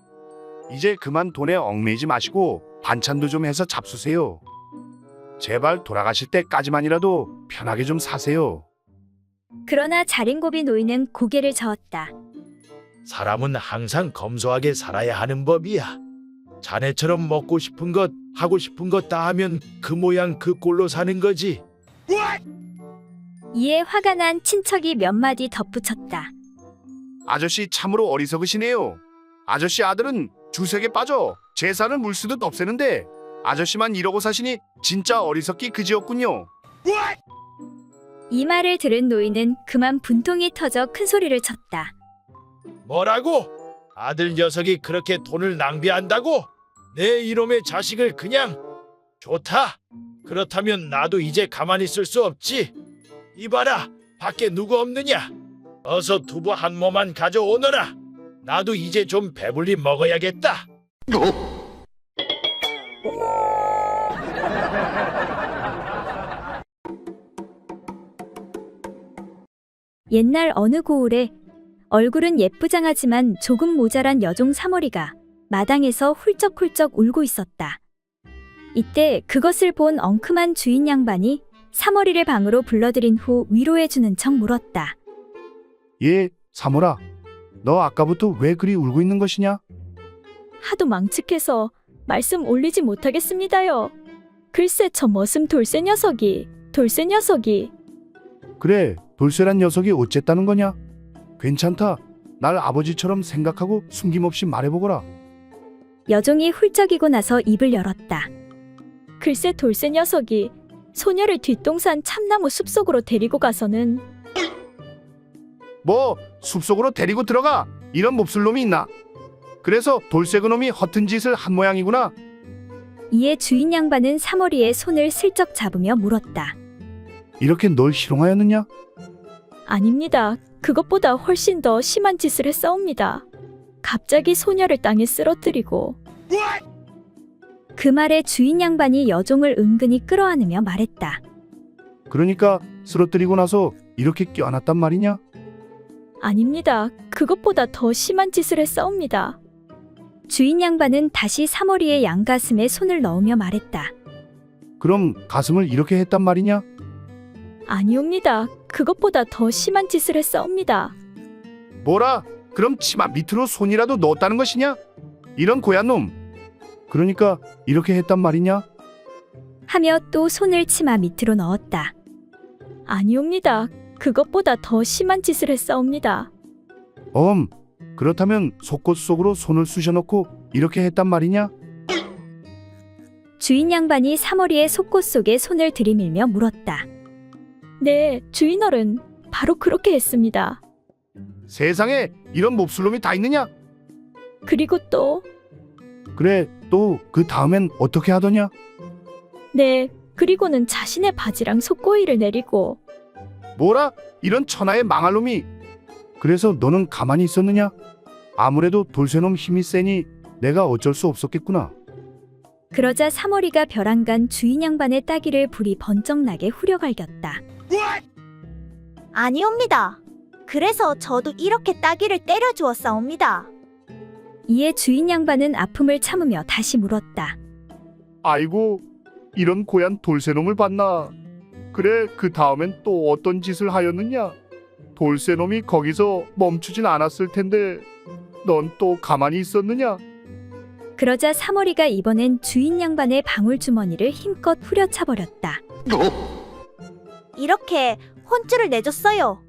이제 그만 돈에 얽매이지 마시고 반찬도 좀 해서 잡수세요. 제발 돌아가실 때까지만이라도 편하게 좀 사세요.
그러나 자린고비 노인은 고개를 저었다.
사람은 항상 검소하게 살아야 하는 법이야. 자네처럼 먹고 싶은 것, 하고 싶은 것 다 하면 그 모양 그 꼴로 사는 거지.
이에 화가 난 친척이 몇 마디 덧붙였다.
아저씨 참으로 어리석으시네요. 아저씨 아들은 주색에 빠져 재산을 물쓰듯 없애는데 아저씨만 이러고 사시니 진짜 어리석기 그지없군요.
이 말을 들은 노인은 그만 분통이 터져 큰 소리를 쳤다.
뭐라고? 아들 녀석이 그렇게 돈을 낭비한다고? 내 이놈의 자식을 그냥. 좋다. 그렇다면 나도 이제 가만히 있을 수 없지. 이봐라, 밖에 누구 없느냐? 어서 두부 한 모만 가져오너라. 나도 이제 좀 배불리 먹어야겠다.
옛날 어느 고을에 얼굴은 예쁘장하지만 조금 모자란 여종 사머리가 마당에서 훌쩍훌쩍 울고 있었다. 이때 그것을 본 엉큼한 주인 양반이 사머리를 방으로 불러들인 후 위로해주는 척 물었다.
예, 사모라. 너 아까부터 왜 그리 울고 있는 것이냐?
하도 망측해서 말씀 올리지 못하겠습니다요. 글쎄 저 머슴 돌쇠 녀석이.
그래, 돌쇠란 녀석이 어쨌다는 거냐? 괜찮다. 날 아버지처럼 생각하고 숨김없이 말해보거라.
여종이 훌쩍이고 나서 입을 열었다. 글쎄 돌쇠 녀석이 소녀를 뒷동산 참나무 숲속으로 데리고 가서는
뭐 숲속으로 데리고 들어가? 이런 몹쓸 놈이 있나? 그래서 돌쇠 그놈이 허튼 짓을 한 모양이구나.
이에 주인 양반은 사머리의 손을 슬쩍 잡으며 물었다.
이렇게 널 희롱하였느냐?
아닙니다. 그것보다 훨씬 더 심한 짓을 했사옵니다. 갑자기 소녀를 땅에 쓰러뜨리고. 그 말에 주인 양반이 여종을 은근히 끌어안으며 말했다.
그러니까 쓰러뜨리고 나서 이렇게 껴안았단 말이냐?
아닙니다. 그것보다 더 심한 짓을 했사옵니다. 주인 양반은 다시 사머리의 양가슴에 손을 넣으며 말했다.
그럼 가슴을 이렇게 했단 말이냐?
아니옵니다. 그것보다 더 심한 짓을 했사옵니다.
뭐라? 그럼 치마 밑으로 손이라도 넣었다는 것이냐? 이런 고얀 놈. 그러니까 이렇게 했단 말이냐?
하며 또 손을 치마 밑으로 넣었다. 아니옵니다. 그것보다 더 심한 짓을 했사옵니다.
그렇다면 속옷 속으로 손을 쑤셔넣고 이렇게 했단 말이냐?
주인 양반이 사머리의 속옷 속에 손을 들이밀며 물었다. 네, 주인어른, 바로 그렇게 했습니다.
세상에 이런 몹쓸 놈이 다 있느냐?
그리고 또,
그래, 또 그 다음엔 어떻게 하더냐?
네, 그리고는 자신의 바지랑 속고이를 내리고.
뭐라? 이런 천하의 망할 놈이. 그래서 너는 가만히 있었느냐? 아무래도 돌쇠놈 힘이 세니 내가 어쩔 수 없었겠구나.
그러자 사머리가 벼랑간 주인 양반의 따귀를 불이 번쩍 나게 후려갈겼다.
아니옵니다. 그래서 저도 이렇게 따귀를 때려 주었사옵니다.
이에 주인 양반은 아픔을 참으며 다시 물었다.
아이고, 이런 고얀 돌쇠놈을 봤나? 그래, 그 다음엔 또 어떤 짓을 하였느냐? 돌쇠놈이 거기서 멈추진 않았을 텐데 넌 또 가만히 있었느냐?
그러자 사머리가 이번엔 주인 양반의 방울주머니를 힘껏 후려차버렸다.
이렇게 혼쭐을 내줬어요.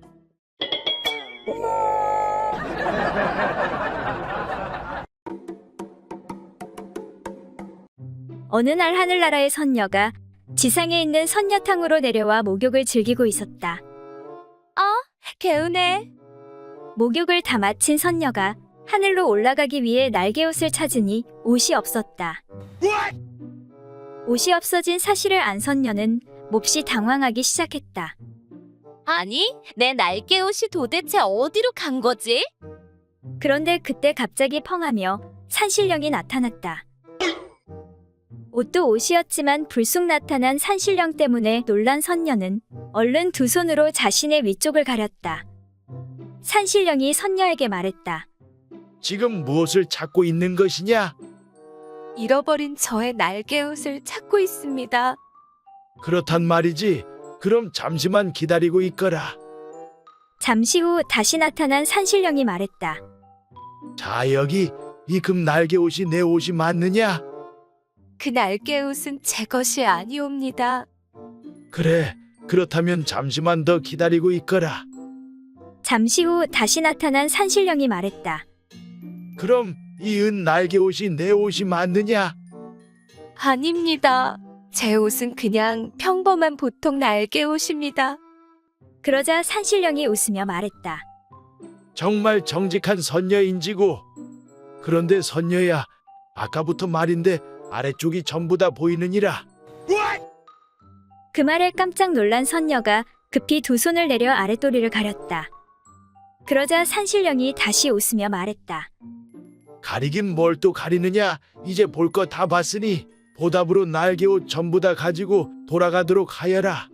어느 날 하늘나라의 선녀가 지상에 있는 선녀탕으로 내려와 목욕을 즐기고 있었다.
개운해.
목욕을 다 마친 선녀가 하늘로 올라가기 위해 날개옷을 찾으니 옷이 없었다. 옷이 없어진 사실을 안 선녀는 몹시 당황하기 시작했다.
아니, 내 날개 옷이 도대체 어디로 간 거지?
그런데 그때 갑자기 펑하며 산신령이 나타났다. 옷도 옷이었지만 불쑥 나타난 산신령 때문에 놀란 선녀는 얼른 두 손으로 자신의 위쪽을 가렸다. 산신령이 선녀에게 말했다.
지금 무엇을 찾고 있는 것이냐?
잃어버린 저의 날개 옷을 찾고 있습니다.
그렇단 말이지. 그럼 잠시만 기다리고 있거라.
잠시 후 다시 나타난 산신령이 말했다.
자, 여기 이 금 날개 옷이 내 옷이 맞느냐?
그 날개 옷은 제 것이 아니옵니다.
그래, 그렇다면 잠시만 더 기다리고 있거라.
잠시 후 다시 나타난 산신령이 말했다.
그럼 이 은 날개 옷이 내 옷이 맞느냐?
아닙니다. 제 옷은 그냥 평범한 보통 날개 옷입니다.
그러자 산신령이 웃으며 말했다.
정말 정직한 선녀인지고. 그런데 선녀야, 아까부터 말인데 아래쪽이 전부 다 보이느니라.
그 말에 깜짝 놀란 선녀가 급히 두 손을 내려 아랫도리를 가렸다. 그러자 산신령이 다시 웃으며 말했다.
가리긴 뭘 또 가리느냐? 이제 볼 거 다 봤으니 보답으로 날개 옷 전부 다 가지고 돌아가도록 하여라.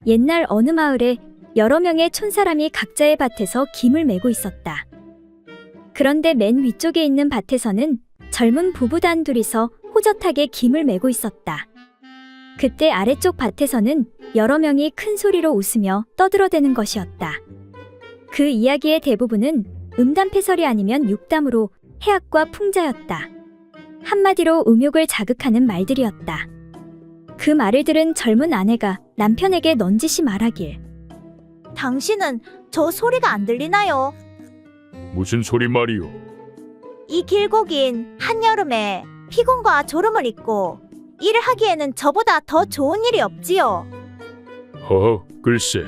옛날 어느 마을에 여러 명의 촌사람이 각자의 밭에서 김을 메고 있었다. 그런데 맨 위쪽에 있는 밭에서는 젊은 부부 단둘이서 호젓하게 김을 메고 있었다. 그때 아래쪽 밭에서는 여러 명이 큰 소리로 웃으며 떠들어대는 것이었다. 그 이야기의 대부분은 음담패설이 아니면 육담으로 해악과 풍자였다. 한마디로 음욕을 자극하는 말들이었다. 그 말을 들은 젊은 아내가 남편에게 넌지시 말하길.
당신은 저 소리가 안 들리나요?
무슨 소리 말이오?
이 길고 긴 한여름에 피곤과 졸음을 잊고 일을 하기에는 저보다 더 좋은 일이 없지요.
허허, 글쎄.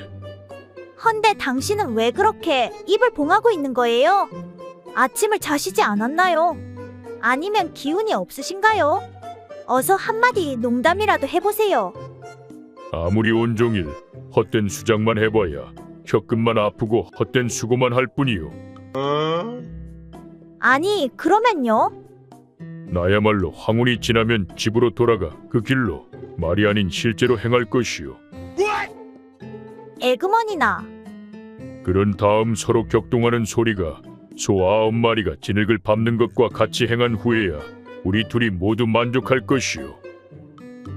헌데 당신은 왜 그렇게 입을 봉하고 있는 거예요? 아침을 자시지 않았나요? 아니면 기운이 없으신가요? 어서 한마디 농담이라도 해보세요.
아무리 온종일 헛된 수작만 해봐야 혀끝만 아프고 헛된 수고만 할 뿐이오.
아니, 그러면요?
나야말로 황혼이 지나면 집으로 돌아가 그 길로 말이 아닌 실제로 행할 것이오.
에그머니나.
그런 다음 서로 격동하는 소리가 소 9마리가 진흙을 밟는 것과 같이 행한 후에야 우리 둘이 모두 만족할 것이오.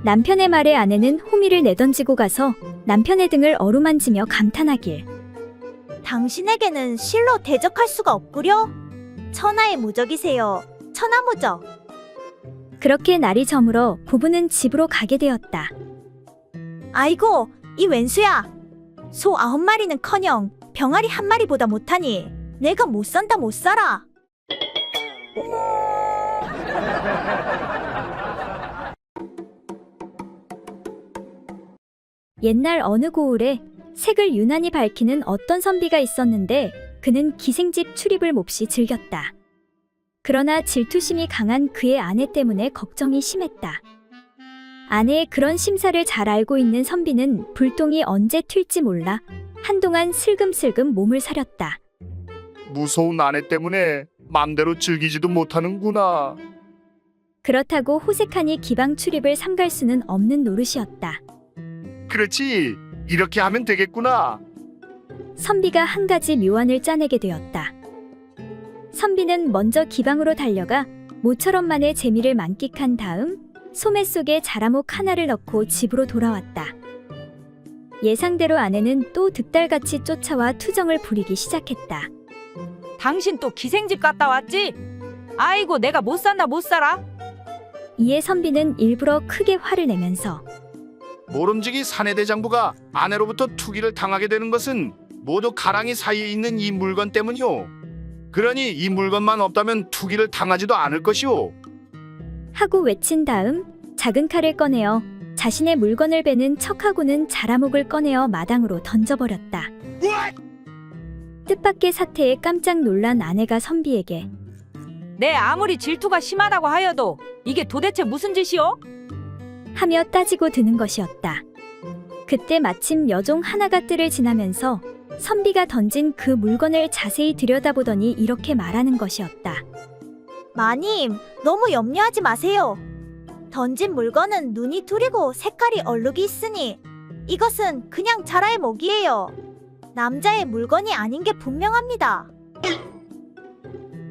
남편의 말에 아내는 호미를 내던지고 가서 남편의 등을 어루만지며 감탄하길.
당신에게는 실로 대적할 수가 없구려? 천하의 무적이세요. 천하무적.
그렇게 날이 저물어 부부는 집으로 가게 되었다.
아이고, 이 웬수야. 소 9마리는커녕 병아리 1마리보다 못하니 내가 못 산다 못 살아.
옛날 어느 고을에 색을 유난히 밝히는 어떤 선비가 있었는데 그는 기생집 출입을 몹시 즐겼다. 그러나 질투심이 강한 그의 아내 때문에 걱정이 심했다. 아내의 그런 심사를 잘 알고 있는 선비는 불똥이 언제 튈지 몰라 한동안 슬금슬금 몸을 사렸다.
무서운 아내 때문에 맘대로 즐기지도 못하는구나.
그렇다고 호색하니 기방 출입을 삼갈 수는 없는 노릇이었다.
그렇지, 이렇게 하면 되겠구나.
선비가 한 가지 묘안을 짜내게 되었다. 선비는 먼저 기방으로 달려가 모처럼만의 재미를 만끽한 다음 소매 속에 자라목 하나를 넣고 집으로 돌아왔다. 예상대로 아내는 또 득달같이 쫓아와 투정을 부리기 시작했다.
당신 또 기생집 갔다 왔지? 아이고, 내가 못 산다 못 살아.
이에 선비는 일부러 크게 화를 내면서
모름지기 사내대장부가 아내로부터 투기를 당하게 되는 것은 모두 가랑이 사이에 있는 이 물건 때문이오. 그러니 이 물건만 없다면 투기를 당하지도 않을 것이오.
하고 외친 다음 작은 칼을 꺼내어 자신의 물건을 베는 척하고는 자라목을 꺼내어 마당으로 던져버렸다. 뜻밖의 사태에 깜짝 놀란 아내가 선비에게
내 아무리 질투가 심하다고 하여도 이게 도대체 무슨 짓이오?
하며 따지고 드는 것이었다. 그때 마침 여종 하나가 뜰을 지나면서 선비가 던진 그 물건을 자세히 들여다보더니 이렇게 말하는 것이었다.
마님, 너무 염려하지 마세요. 던진 물건은 눈이 뚜리고 색깔이 얼룩이 있으니 이것은 그냥 자라의 목이에요. 남자의 물건이 아닌 게 분명합니다.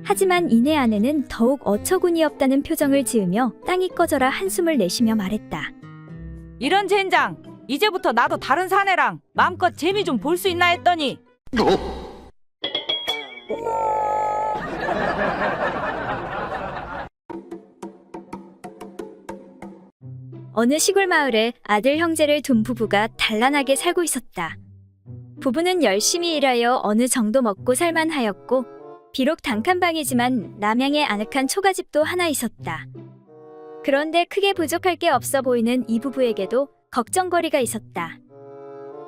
하지만 이내 아내는 더욱 어처구니 없다는 표정을 지으며 땅이 꺼져라 한숨을 내쉬며 말했다.
이런 젠장, 이제부터 나도 다른 사내랑 마음껏 재미 좀 볼 수 있나 했더니
어느 시골 마을에 아들 형제를 둔 부부가 단란하게 살고 있었다. 부부는 열심히 일하여 어느 정도 먹고 살만하였고 비록 단칸방이지만 남양에 아늑한 초가집도 하나 있었다. 그런데 크게 부족할 게 없어 보이는 이 부부에게도 걱정거리가 있었다.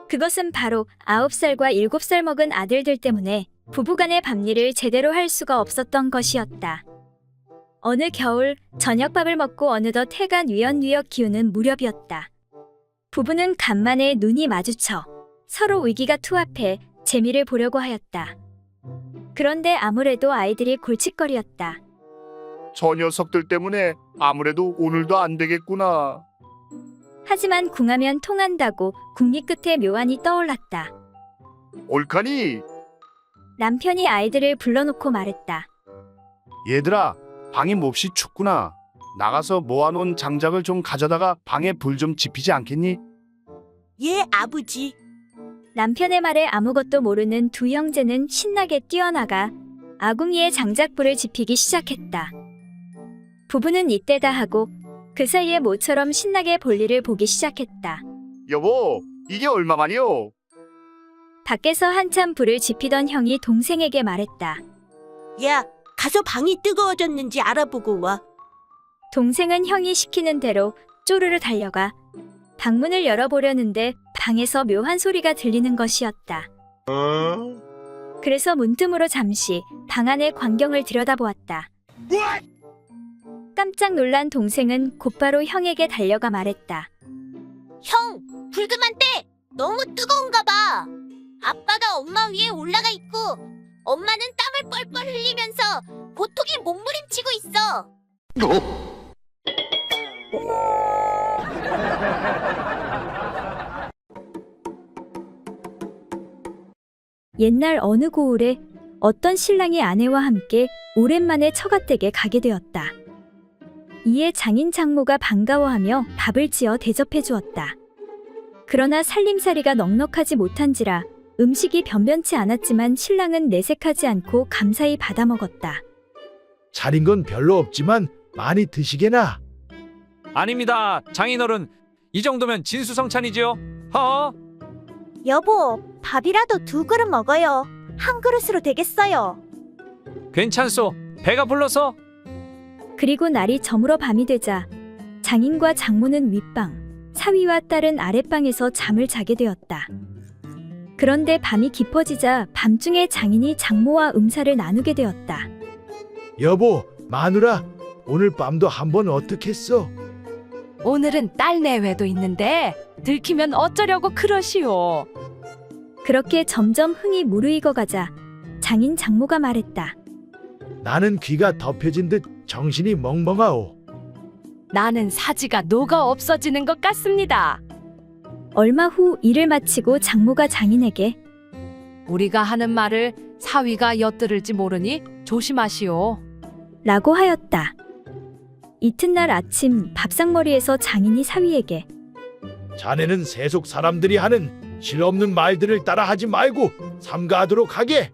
그것은 바로 9살과 7살 먹은 아들들 때문에 부부간의 밥일을 제대로 할 수가 없었던 것이었다. 어느 겨울 저녁밥을 먹고 어느덧 해가 뉘엿뉘엿 기우는 무렵이었다. 부부는 간만에 눈이 마주쳐 서로 위기가 투합해 재미를 보려고 하였다. 그런데 아무래도 아이들이 골칫거리였다.
저 녀석들 때문에 아무래도 오늘도 안 되겠구나.
하지만 궁하면 통한다고 궁리 끝에 묘안이 떠올랐다.
옳카니?
남편이 아이들을 불러놓고 말했다.
얘들아, 방이 몹시 춥구나. 나가서 모아놓은 장작을 좀 가져다가 방에 불 좀 지피지 않겠니?
예, 아버지.
남편의 말에 아무것도 모르는 두 형제는 신나게 뛰어나가 아궁이에 장작불을 지피기 시작했다. 부부는 이때다 하고 그 사이에 모처럼 신나게 볼일을 보기 시작했다.
여보, 이게 얼마만이요?
밖에서 한참 불을 지피던 형이 동생에게 말했다.
야, 가서 방이 뜨거워졌는지 알아보고 와.
동생은 형이 시키는 대로 쪼르르 달려가 방문을 열어보려는데 방에서 묘한 소리가 들리는 것이었다. 그래서 문틈으로 잠시 방 안의 광경을 들여다보았다. 깜짝 놀란 동생은 곧바로 형에게 달려가 말했다.
형, 불 그만 떼! 너무 뜨거운가 봐. 아빠가 엄마 위에 올라가 있고 엄마는 땀을 뻘뻘 흘리면서 고통에 몸부림치고 있어.
옛날 어느 고을에 어떤 신랑이 아내와 함께 오랜만에 처갓댁에 가게 되었다. 이에 장인 장모가 반가워하며 밥을 지어 대접해 주었다. 그러나 살림살이가 넉넉하지 못한지라 음식이 변변치 않았지만 신랑은 내색하지 않고 감사히 받아 먹었다.
차린 건 별로 없지만 많이 드시게나.
아닙니다. 장인어른, 이 정도면 진수성찬이지요. 허?
여보, 밥이라도 2그릇 먹어요. 한 그릇으로 되겠어요.
괜찮소. 배가 불러서.
그리고 날이 저물어 밤이 되자 장인과 장모는 윗방, 사위와 딸은 아랫방에서 잠을 자게 되었다. 그런데 밤이 깊어지자 밤중에 장인이 장모와 음사를 나누게 되었다.
여보, 마누라, 오늘 밤도 한번 어떻겠어?
오늘은 딸 내외도 있는데 들키면 어쩌려고 그러시오.
그렇게 점점 흥이 무르익어가자 장인 장모가 말했다.
나는 귀가 덮여진 듯 정신이 멍멍하오.
나는 사지가 녹아 없어지는 것 같습니다.
얼마 후 일을 마치고 장모가 장인에게
우리가 하는 말을 사위가 엿들을지 모르니 조심하시오.
라고 하였다. 이튿날 아침 밥상머리에서 장인이 사위에게
자네는 세속 사람들이 하는 실없는 말들을 따라하지 말고 삼가하도록 하게.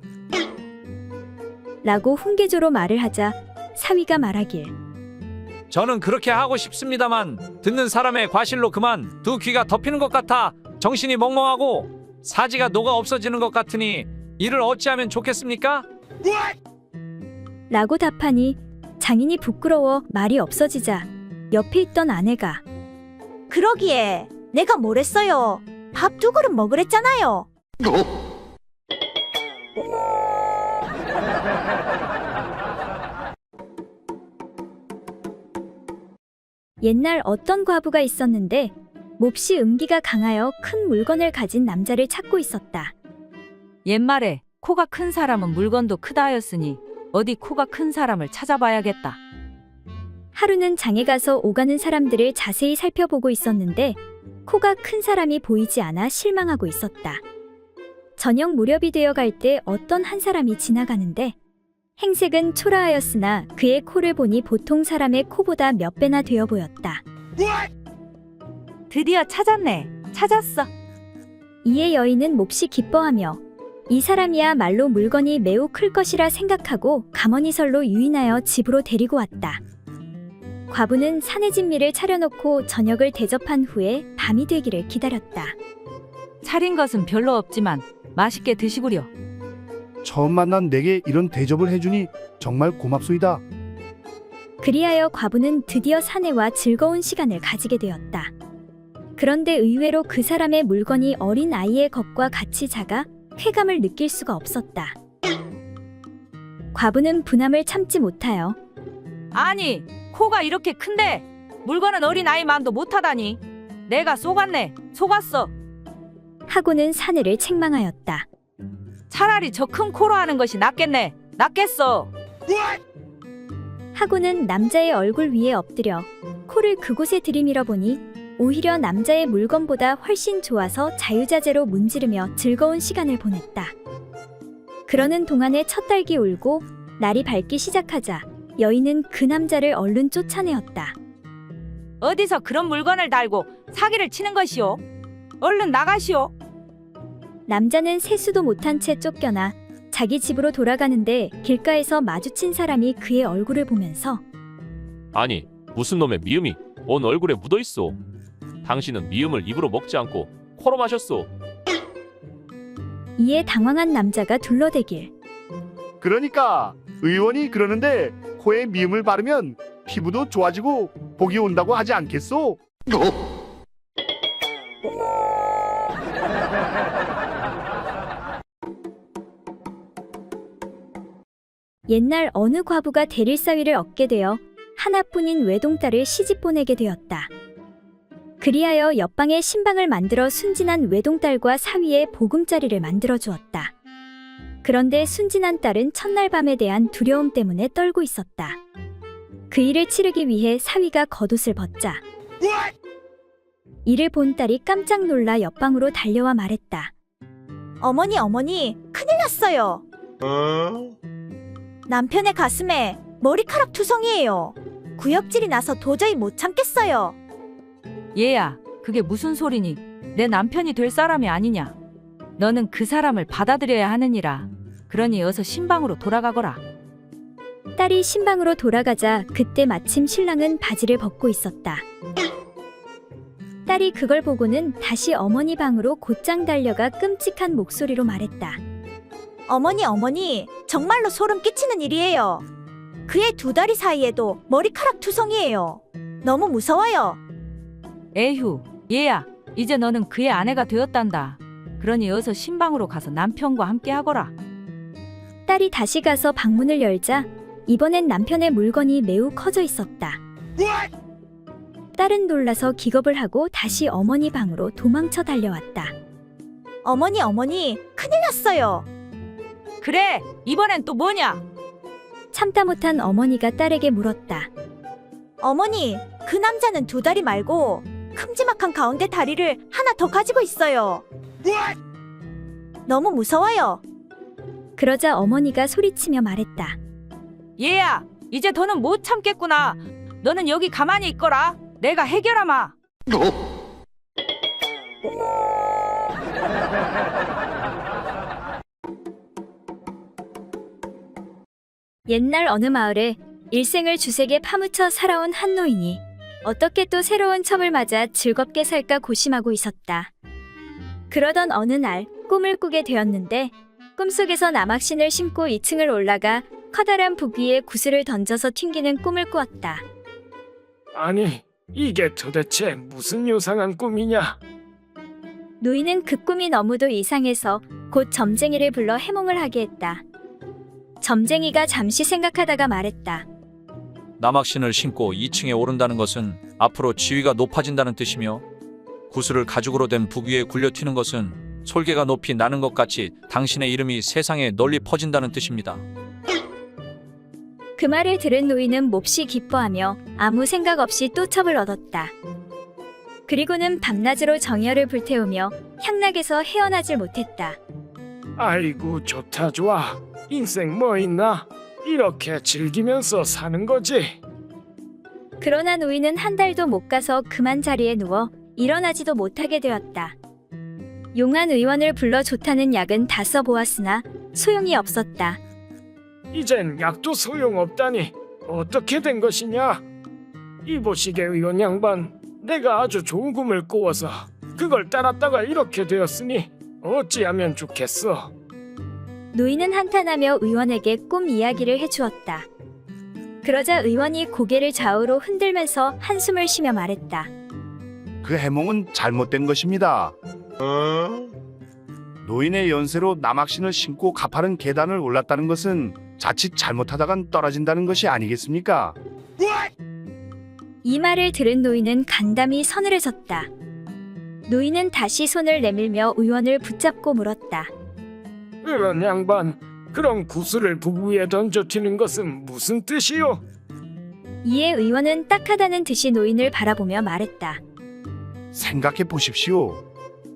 라고 훈계조로 말을 하자 사위가 말하길
저는 그렇게 하고 싶습니다만 듣는 사람의 과실로 그만 두 귀가 덮이는 것 같아 정신이 멍멍하고 사지가 녹아 없어지는 것 같으니 이를 어찌하면 좋겠습니까?
라고 답하니 장인이 부끄러워 말이 없어지자 옆에 있던 아내가
그러기에 내가 뭘 했어요? 밥 2그릇 먹으랬잖아요.
옛날 어떤 과부가 있었는데 몹시 음기가 강하여 큰 물건을 가진 남자를 찾고 있었다.
옛말에 코가 큰 사람은 물건도 크다 하였으니 어디 코가 큰 사람을 찾아봐야겠다.
하루는 장에 가서 오가는 사람들을 자세히 살펴보고 있었는데 코가 큰 사람이 보이지 않아 실망하고 있었다. 저녁 무렵이 되어 갈 때 어떤 한 사람이 지나가는데 행색은 초라하였으나 그의 코를 보니 보통 사람의 코보다 몇 배나 되어 보였다.
드디어 찾았네. 찾았어.
이에 여인은 몹시 기뻐하며 이 사람이야말로 물건이 매우 클 것이라 생각하고 가머니설로 유인하여 집으로 데리고 왔다. 과부는 산의 진미를 차려놓고 저녁을 대접한 후에 밤이 되기를 기다렸다.
차린 것은 별로 없지만 맛있게 드시구려.
처음 만난 내게 이런 대접을 해주니 정말 고맙소이다.
그리하여 과부는 드디어 사내와 즐거운 시간을 가지게 되었다. 그런데 의외로 그 사람의 물건이 어린 아이의 것과 같이 작아 쾌감을 느낄 수가 없었다. 과부는 분함을 참지 못하여
아니, 코가 이렇게 큰데 물건은 어린 아이만도 못하다니. 내가 속았네. 속았어.
하고는 사내를 책망하였다.
차라리 저 큰 코로 하는 것이 낫겠네. 낫겠어.
하고는 남자의 얼굴 위에 엎드려 코를 그곳에 들이밀어 보니 오히려 남자의 물건보다 훨씬 좋아서 자유자재로 문지르며 즐거운 시간을 보냈다. 그러는 동안에 첫 닭이 울고 날이 밝기 시작하자 여인은 그 남자를 얼른 쫓아내었다.
어디서 그런 물건을 달고 사기를 치는 것이오? 얼른 나가시오.
남자는 세수도 못한 채 쫓겨나 자기 집으로 돌아가는데 길가에서 마주친 사람이 그의 얼굴을 보면서
아니, 무슨 놈의 미음이 온 얼굴에 묻어 있어. 당신은 미음을 입으로 먹지 않고 코로 마셨소.
이에 당황한 남자가 둘러대길.
그러니까 의원이 그러는데 코에 미음을 바르면 피부도 좋아지고 복이 온다고 하지 않겠소?
옛날 어느 과부가 대릴사위를 얻게 되어 하나뿐인 외동딸을 시집 보내게 되었다. 그리하여 옆방에 신방을 만들어 순진한 외동딸과 사위에 보금자리를 만들어 주었다. 그런데 순진한 딸은 첫날 밤에 대한 두려움 때문에 떨고 있었다. 그 일을 치르기 위해 사위가 겉옷을 벗자 이를 본 딸이 깜짝 놀라 옆방으로 달려와 말했다.
어머니, 어머니, 큰일 났어요. 남편의 가슴에 머리카락 투성이에요. 구역질이 나서 도저히 못 참겠어요.
얘야, 그게 무슨 소리니? 내 남편이 될 사람이 아니냐? 너는 그 사람을 받아들여야 하느니라. 그러니 어서 신방으로 돌아가거라.
딸이 신방으로 돌아가자 그때 마침 신랑은 바지를 벗고 있었다. 딸이 그걸 보고는 다시 어머니 방으로 곧장 달려가 끔찍한 목소리로 말했다.
어머니, 어머니, 정말로 소름 끼치는 일이에요. 그의 2다리 사이에도 머리카락 투성이에요. 너무 무서워요.
에휴, 얘야, 이제 너는 그의 아내가 되었단다. 그러니 어서 신방으로 가서 남편과 함께 하거라.
딸이 다시 가서 방문을 열자 이번엔 남편의 물건이 매우 커져 있었다. 딸은 놀라서 기겁을 하고 다시 어머니 방으로 도망쳐 달려왔다.
어머니, 어머니, 큰일 났어요.
그래, 이번엔 또 뭐냐?
참다 못한 어머니가 딸에게 물었다.
어머니, 그 남자는 2다리 말고 큼지막한 가운데 다리를 하나 더 가지고 있어요. 너무 무서워요.
그러자 어머니가 소리치며 말했다.
얘야, 이제 더는 못 참겠구나. 너는 여기 가만히 있거라. 내가 해결하마.
옛날 어느 마을에 일생을 주색에 파묻혀 살아온 한 노인이 어떻게 또 새로운 처음을 맞아 즐겁게 살까 고심하고 있었다. 그러던 어느 날 꿈을 꾸게 되었는데 꿈속에서 남학신을 신고 2층을 올라가 커다란 북 위에 구슬을 던져서 튕기는 꿈을 꾸었다.
아니, 이게 도대체 무슨 요상한 꿈이냐?
노인은 그 꿈이 너무도 이상해서 곧 점쟁이를 불러 해몽을 하게 했다. 점쟁이가 잠시 생각하다가 말했다.
남학신을 신고 2층에 오른다는 것은 앞으로 지위가 높아진다는 뜻이며 구슬을 가죽으로 된 북 위에 굴려 튀는 것은 솔개가 높이 나는 것 같이 당신의 이름이 세상에 널리 퍼진다는 뜻입니다.
그 말을 들은 노인은 몹시 기뻐하며 아무 생각 없이 또 첩을 얻었다. 그리고는 밤낮으로 정열을 불태우며 향락에서 헤어나질 못했다.
아이고 좋다 좋아. 인생 뭐 있나? 이렇게 즐기면서 사는 거지.
그러나 노인은 한 달도 못 가서 그만 자리에 누워 일어나지도 못하게 되었다. 용한 의원을 불러 좋다는 약은 다 써보았으나 소용이 없었다.
이젠 약도 소용없다니 어떻게 된 것이냐? 이보시게 의원 양반, 내가 아주 좋은 꿈을 꾸어서 그걸 따랐다가 이렇게 되었으니 어찌하면 좋겠어.
노인은 한탄하며 의원에게 꿈 이야기를 해주었다. 그러자 의원이 고개를 좌우로 흔들면서 한숨을 쉬며 말했다.
그 해몽은 잘못된 것입니다. 노인의 연세로 남학신을 신고 가파른 계단을 올랐다는 것은 자칫 잘못하다간 떨어진다는 것이 아니겠습니까?
이 말을 들은 노인은 간담이 서늘해졌다. 노인은 다시 손을 내밀며 의원을 붙잡고 물었다.
의원 양반, 그럼 구슬을 북 위에 던져 튀는 것은 무슨 뜻이요?
이에 의원은 딱하다는 듯이 노인을 바라보며 말했다.
생각해 보십시오.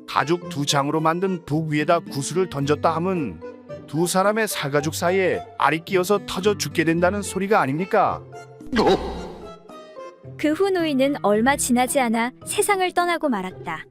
가죽 2장으로 만든 북 위에다 구슬을 던졌다 함은 두 사람의 살가죽 사이에 알이 끼어서 터져 죽게 된다는 소리가 아닙니까?
그 후 노인은 얼마 지나지 않아 세상을 떠나고 말았다.